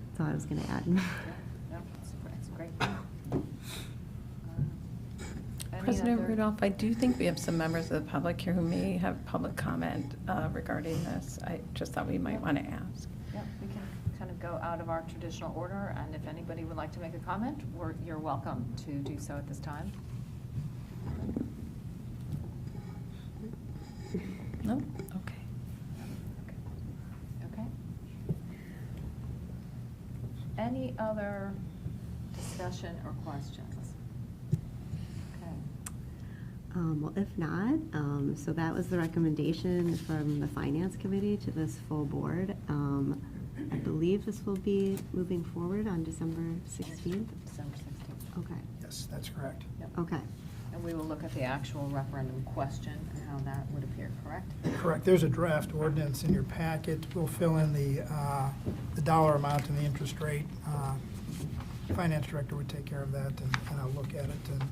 That's all I was going to add. Yeah, no, it's great. President other- Rudolph, I do think we have some members of the public here who may have public comment regarding this. I just thought we might want to ask. Yep, we can kind of go out of our traditional order, and if anybody would like to make a comment, you're welcome to do so at this time. No? Okay. Okay. Any other discussion or questions? Okay. Well, if not, so that was the recommendation from the Finance Committee to this full board. I believe this will be moving forward on December 16th? December 16th. Okay. Yes, that's correct. Yep. Okay. And we will look at the actual referendum question and how that would appear, correct? Correct. There's a draft ordinance in your packet. We'll fill in the dollar amount and the interest rate. Finance director would take care of that, and I'll look at it, and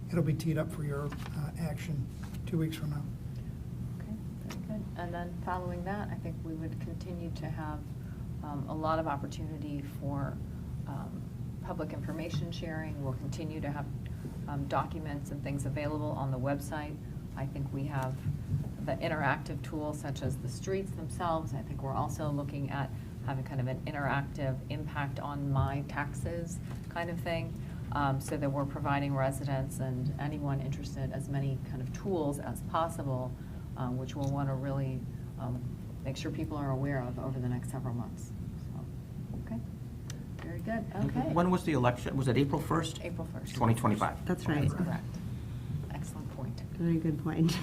it'll be teed up for your action 2 weeks from now. Okay, very good. And then following that, I think we would continue to have a lot of opportunity for public information sharing. We'll continue to have documents and things available on the website. I think we have the interactive tools such as the streets themselves. I think we're also looking at having kind of an interactive impact on my taxes kind of thing, so that we're providing residents and anyone interested as many kind of tools as possible, which we'll want to really make sure people are aware of over the next several months. So, okay, very good. Okay. When was the election? Was it April 1st? April 1st. 2025. That's right. That's correct. Excellent point. Very good point.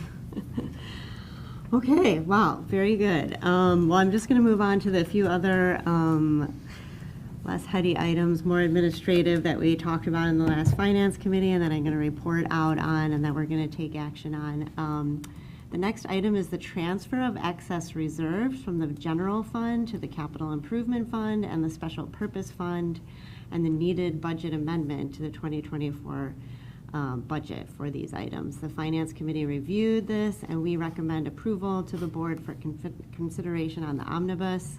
Okay, wow, very good. Well, I'm just going to move on to the few other less heady items, more administrative, that we talked about in the last Finance Committee, and that I'm going to report out on, and that we're going to take action on. The next item is the transfer of excess reserves from the general fund to the capital improvement fund and the special purpose fund, and the needed budget amendment to the 2024 budget for these items. The Finance Committee reviewed this, and we recommend approval to the board for consideration on the omnibus.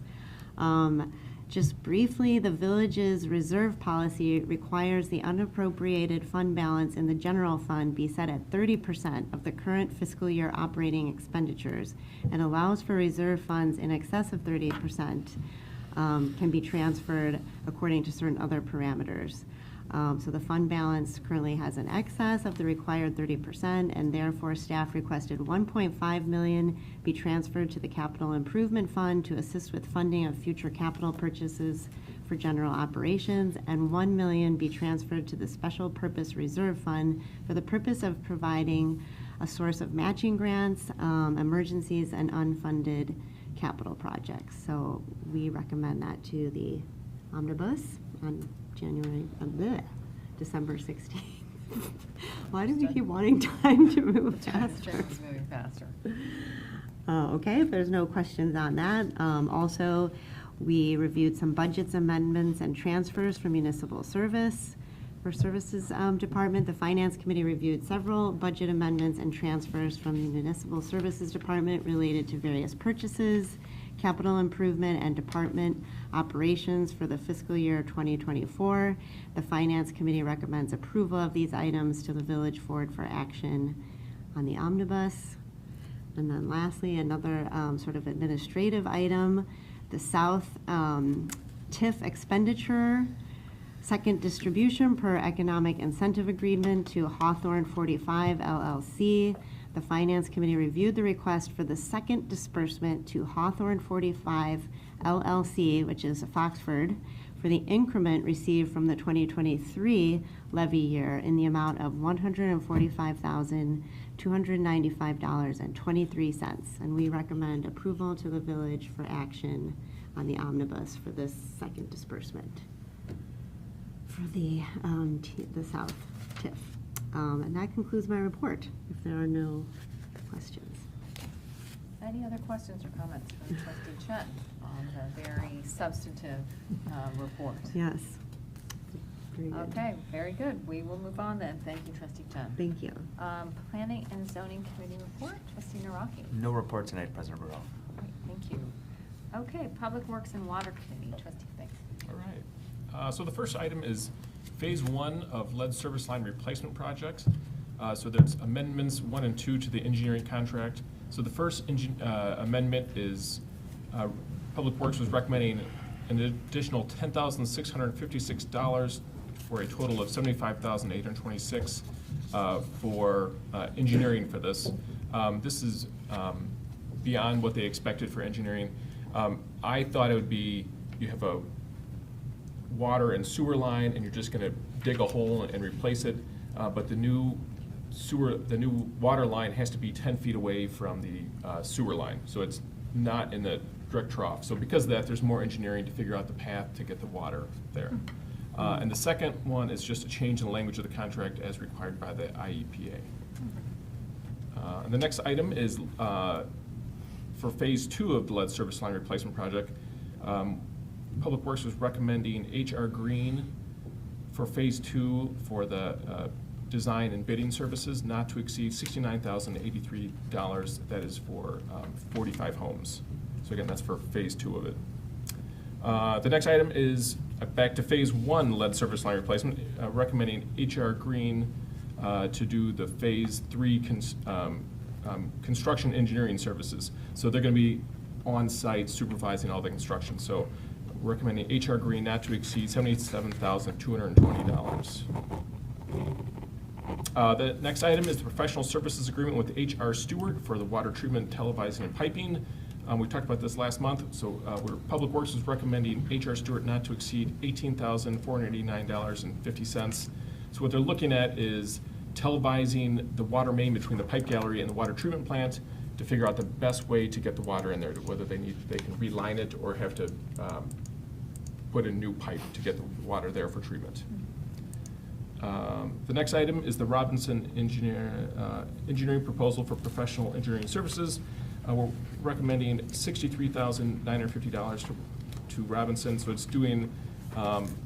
Just briefly, the village's reserve policy requires the unappropriated fund balance in the general fund be set at 30% of the current fiscal year operating expenditures, and allows for reserve funds in excess of 30% can be transferred according to certain other parameters. So the fund balance currently has an excess of the required 30%, and therefore staff requested $1.5 million be transferred to the capital improvement fund to assist with funding of future capital purchases for general operations, and $1 million be transferred to the special purpose reserve fund for the purpose of providing a source of matching grants, emergencies, and unfunded capital projects. So we recommend that to the omnibus on December 16th. Why do we keep wanting time to move faster? Moving faster. Okay, if there's no questions on that. Also, we reviewed some budgets amendments and transfers for municipal services department. The Finance Committee reviewed several budget amendments and transfers from the Municipal Services Department related to various purchases, capital improvement, and department operations for the fiscal year 2024. The Finance Committee recommends approval of these items to the village board for action on the omnibus. And then lastly, another sort of administrative item, the South TIF expenditure, second distribution per economic incentive agreement to Hawthorne 45 LLC. The Finance Committee reviewed the request for the second disbursement to Hawthorne 45 LLC, which is Foxford, for the increment received from the 2023 levy year in the amount of $145,295.23. And we recommend approval to the village for action on the omnibus for this second disbursement for the South TIF. And that concludes my report, if there are no questions. Any other questions or comments from Trustee Chen on the very substantive report? Yes. Very good. Okay, very good. We will move on then. Thank you, Trustee Chen. Thank you. Planning and Zoning Committee report, Trustee Naraki. No report tonight, President Rudolph. Great, thank you. Okay, Public Works and Water Committee, Trustee Fink. All right. So the first item is Phase 1 of lead service line replacement project. So there's amendments 1 and 2 to the engineering contract. So the first amendment is Public Works was recommending an additional $10,656 for a total of $75,826 for engineering for this. This is beyond what they expected for engineering. I thought it would be, you have a water and sewer line and you're just going to dig a hole and replace it, but the new water line has to be 10 feet away from the sewer line, so it's not in the direct trough. So because of that, there's more engineering to figure out the path to get the water there. And the second one is just a change in the language of the contract as required by the IEPA. And the next item is for phase 2 of the lead service line replacement project. Public Works was recommending HR Green for phase 2 for the design and bidding services not to exceed $69,083. That is for 45 homes. So again, that's for phase 2 of it. The next item is back to phase 1 lead service line replacement, recommending HR Green to do the phase 3 construction engineering services. So they're going to be on site supervising all the construction. So recommending HR Green not to exceed $77,220. The next item is the professional services agreement with HR Stewart for the water treatment, televising, and piping. We talked about this last month. So Public Works is recommending HR Stewart not to exceed $18,489.50. So what they're looking at is televising the water main between the pipe gallery and the water treatment plant to figure out the best way to get the water in there, whether they can reline it or have to put a new pipe to get the water there for treatment. The next item is the Robinson engineering proposal for professional engineering services. We're recommending $63,950 to Robinson. So it's doing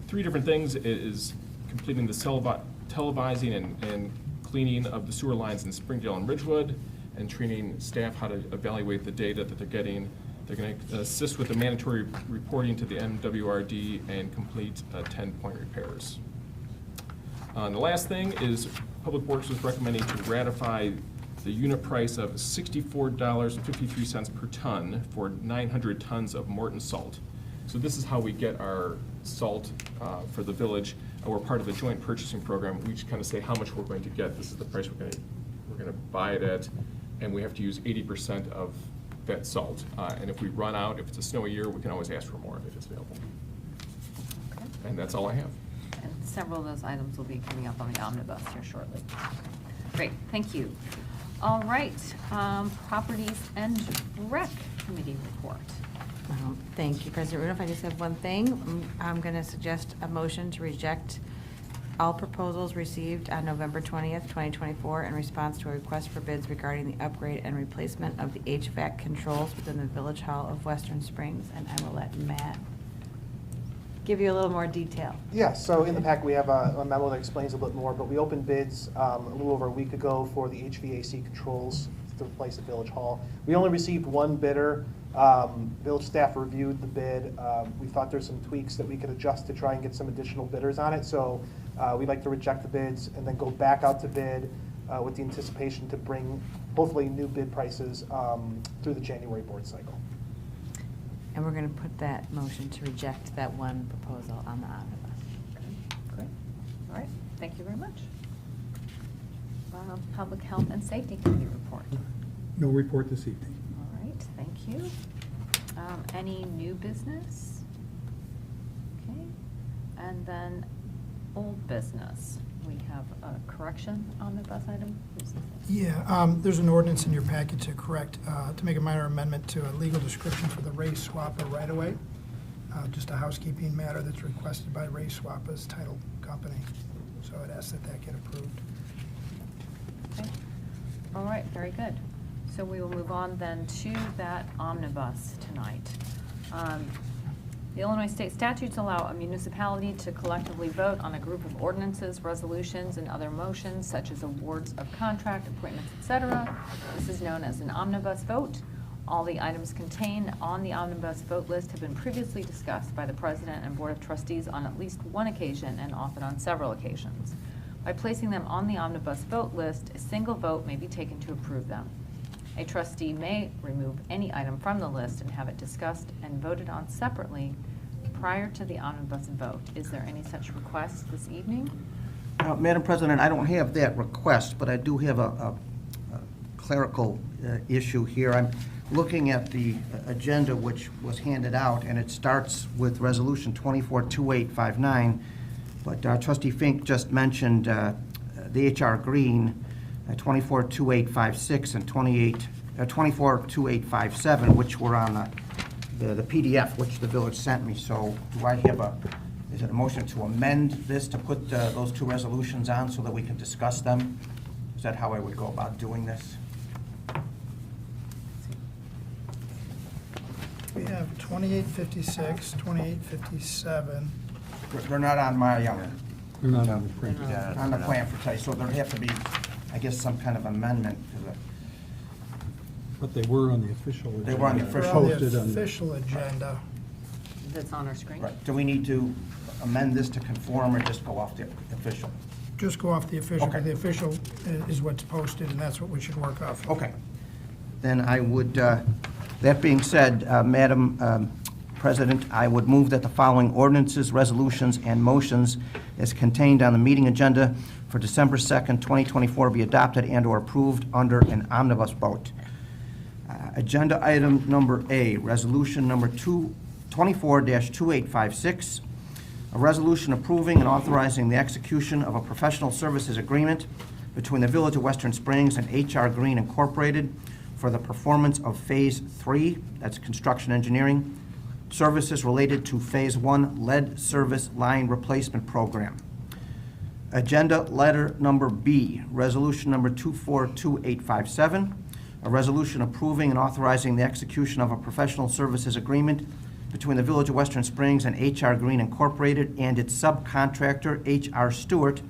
3 different things. It is completing the televising and cleaning of the sewer lines in Springdale and Ridgewood, and training staff how to evaluate the data that they're getting. They're going to assist with the mandatory reporting to the MWRD and complete 10-point repairs. The last thing is Public Works was recommending to ratify the unit price of $64.53 per ton for 900 tons of Morton salt. So this is how we get our salt for the village. We're part of a joint purchasing program. We just kind of say how much we're going to get. This is the price we're going to buy it at, and we have to use 80% of that salt. And if we run out, if it's a snowy year, we can always ask for more if it's available. Okay. And that's all I have. And several of those items will be coming up on the omnibus here shortly. Great, thank you. All right, Properties and Rec Committee report. Thank you, President Rudolph. I just have one thing. I'm going to suggest a motion to reject all proposals received on November 20th, 2024 in response to a request for bids regarding the upgrade and replacement of the HVAC controls within the Village Hall of Western Springs. And I will let Matt give you a little more detail. Yeah, so in the pack we have a memo that explains a bit more, but we opened bids a little over a week ago for the HVAC controls to replace the Village Hall. We only received one bidder. Village staff reviewed the bid. We thought there's some tweaks that we could adjust to try and get some additional bidders on it. So we'd like to reject the bids and then go back out to bid with the anticipation to bring hopefully new bid prices through the January board cycle. And we're going to put that motion to reject that one proposal on the omnibus. Okay, great. All right, thank you very much. Public Health and Safety Committee report. No report this evening. All right, thank you. Any new business? Okay, and then old business. We have a correction on the bus item. Yeah, there's an ordinance in your packet to correct, to make a minor amendment to a legal description for the Ray Swappa right-of-way. Just a housekeeping matter that's requested by Ray Swappa's title company. So I'd ask that that get approved. Okay. All right, very good. So we will move on then to that omnibus tonight. The Illinois state statutes allow a municipality to collectively vote on a group of ordinances, resolutions, and other motions such as awards of contract, appointments, etc. This is known as an omnibus vote. All the items contained on the omnibus vote list have been previously discussed by the President and Board of Trustees on at least one occasion and often on several occasions. By placing them on the omnibus vote list, a single vote may be taken to approve them. A trustee may remove any item from the list and have it discussed and voted on separately prior to the omnibus vote. Is there any such request this evening? Madam President, I don't have that request, but I do have a clerical issue here. I'm looking at the agenda which was handed out, and it starts with Resolution 242859, but Trustee Fink just mentioned the H.R. Green, 242856 and 242857, which were on the PDF which the village sent me. So do I have is it a motion to amend this to put those two resolutions on so that we can discuss them? Is that how I would go about doing this? We have 2856, 2857. They're not on my, They're not on the print. on the plan for today, so there'd have to be, I guess, some kind of amendment to the, But they were on the official agenda. They were on the official- We're on Posted the on- official agenda. That's on our screen? right. Do we need to amend this to conform or just go off the official? Just go off the official. Okay. The official is what's posted, and that's what we should work off of. Okay. Then I would, that being said, Madam President, I would move that the following ordinances, resolutions, and motions as contained on the meeting agenda for December 2nd, 2024 be adopted and/or approved under an omnibus vote. Agenda item number A, resolution number 24-2856, a resolution approving and authorizing the execution of a professional services agreement between the Village of Western Springs and H.R. Green Incorporated for the performance of Phase 3, that's construction engineering, services related to Phase 1 lead service line replacement program. Agenda letter number B, resolution number 242857, a resolution approving and authorizing the execution of a professional services agreement between the Village of Western Springs and H.R. Green Incorporated and its subcontractor, H.R. Stewart,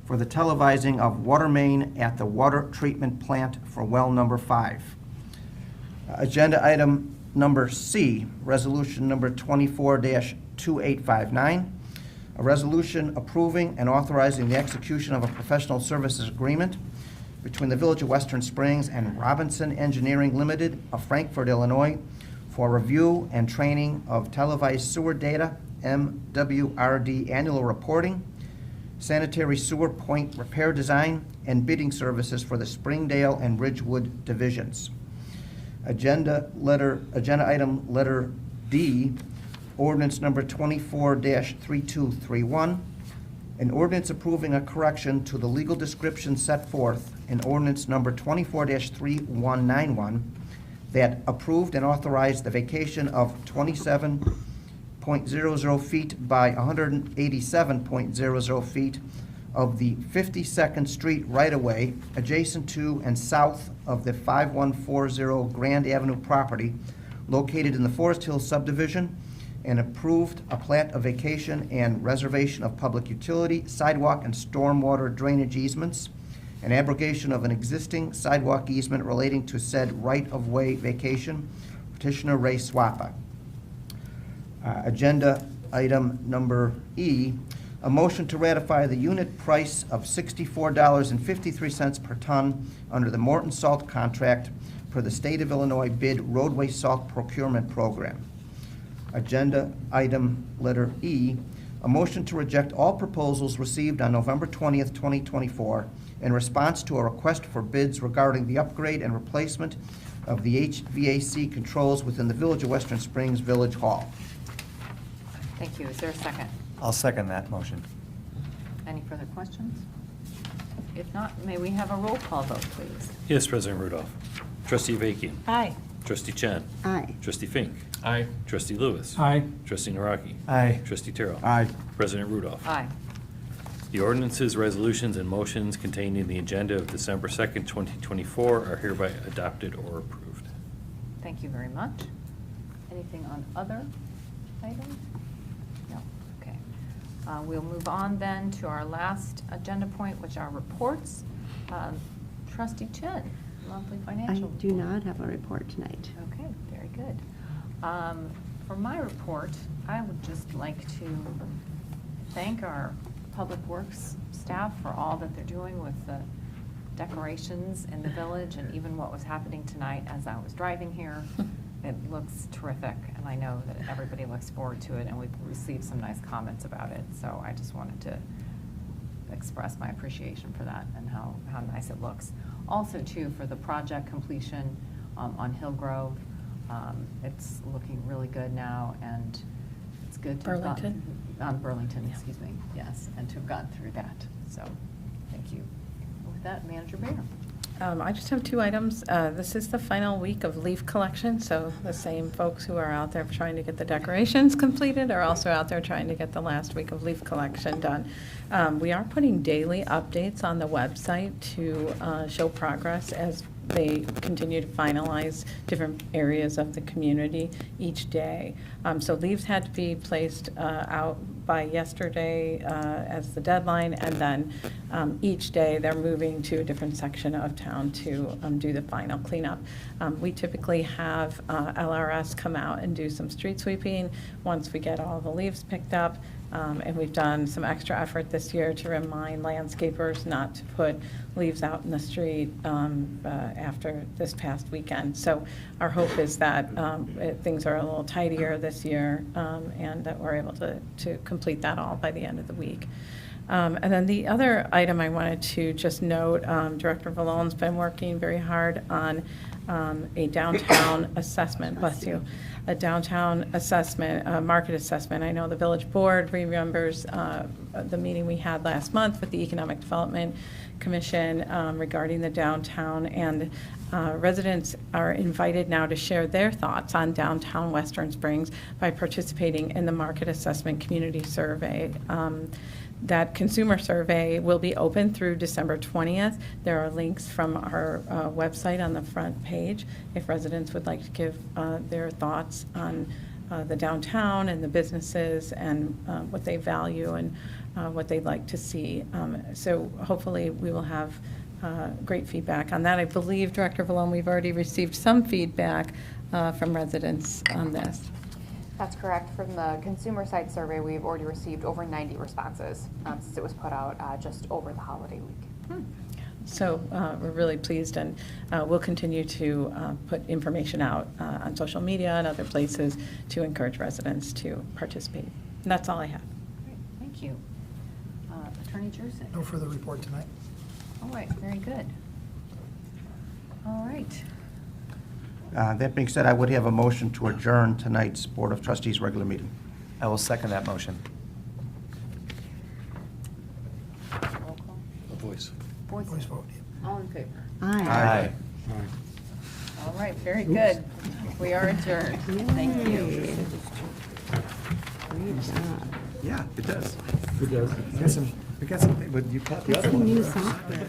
for the televising of water main at the water treatment plant for well number 5. Agenda item number C, resolution number 24-2859, a resolution approving and authorizing the execution of a professional services agreement between the Village of Western Springs and Robinson Engineering Limited of Frankfort, Illinois, for review and training of televised sewer data, MWRD annual reporting, sanitary sewer point repair design, and bidding services for the Springdale and Ridgewood divisions. Agenda item letter D, ordinance number 24-3231, an ordinance approving a correction to the legal description set forth in ordinance number 24-3191 that approved and authorized the vacation of 27.00 feet by 187.00 feet of the 52nd Street right-of-way adjacent to and south of the 5140 Grand Avenue property located in the Forest Hills subdivision, and approved a plat of vacation and reservation of public utility, sidewalk, and stormwater drainage easements, an abrogation of an existing sidewalk easement relating to said right-of-way vacation, petitioner Ray Swappa. Agenda item number E, a motion to ratify the unit price of $64.53 per ton under the Morton Salt contract per the State of Illinois bid roadway salt procurement program. Agenda item letter E, a motion to reject all proposals received on November 20th, 2024 in response to a request for bids regarding the upgrade and replacement of the HVAC controls within the Village of Western Springs Village Hall. Thank you. Is there a second? I'll second that motion. Any further questions? If not, may we have a roll call vote, please? Yes, President Rudolph. Trustee Avakian. Aye. Trustee Chen. Aye. Trustee Fink. Aye. Trustee Lewis. Aye. Trustee Naraki. Aye. Trustee Terrell. Aye. President Rudolph. Aye. The ordinances, resolutions, and motions contained in the agenda of December 2nd, 2024 are hereby adopted or approved. Thank you very much. Anything on other items? No. Okay. We'll move on then to our last agenda point, which are reports. Trustee Chen, monthly I financial. do not have a report tonight. Okay, very good. For my report, I would just like to thank our Public Works staff for all that they're doing with the decorations in the village, and even what was happening tonight as I was driving here. It looks terrific, and I know that everybody looks forward to it, and we've received some nice comments about it. So I just wanted to express my appreciation for that and how nice it looks. Also, too, for the project completion on Hillgrove, it's looking really good now, and it's good to have Burlington? Burlington, excuse me, yes, and to have gotten through that. So, thank you. With that, Manager Bayer. I just have 2 items. This is the final week of leaf collection, so the same folks who are out there trying to get the decorations completed are also out there trying to get the last week of leaf collection done. We are putting daily updates on the website to show progress as they continue to finalize different areas of the community each day. So leaves had to be placed out by yesterday as the deadline, and then each day they're moving to a different section of town to do the final cleanup. We typically have LRS come out and do some street sweeping once we get all the leaves picked up. And we've done some extra effort this year to remind landscapers not to put leaves out in the street after this past weekend. So our hope is that things are a little tidier this year and that we're able to complete that all by the end of the week. And then the other item I wanted to just note, Director Vallone's been working very hard on a downtown assessment, bless you, a downtown assessment, market assessment. I know the village board remembers the meeting we had last month with the Economic Development Commission regarding the downtown, and residents are invited now to share their thoughts on downtown Western Springs by participating in the market assessment community survey. That consumer survey will be open through December 20th. There are links from our website on the front page if residents would like to give their thoughts on the downtown and the businesses and what they value and what they'd like to see. So hopefully we will have great feedback on that. I believe, Director Vallone, we've already received some feedback from residents on this. That's correct. From the consumer side survey, we've already received over 90 responses since it was put out just over the holiday week. So we're really pleased, and we'll continue to put information out on social media and other places to encourage residents to participate. And that's all I have. Great, thank you. Attorney Jersey. No further report tonight. All right, very good. All right. That being said, I would have a motion to adjourn tonight's Board of Trustees regular meeting. I will second that motion. Roll call. A voice. Voice vote. All in favor? Aye. All right, very good. We are adjourned. Thank you. Great job. Yeah, it does. It does. We got some, but you caught the other one. New software.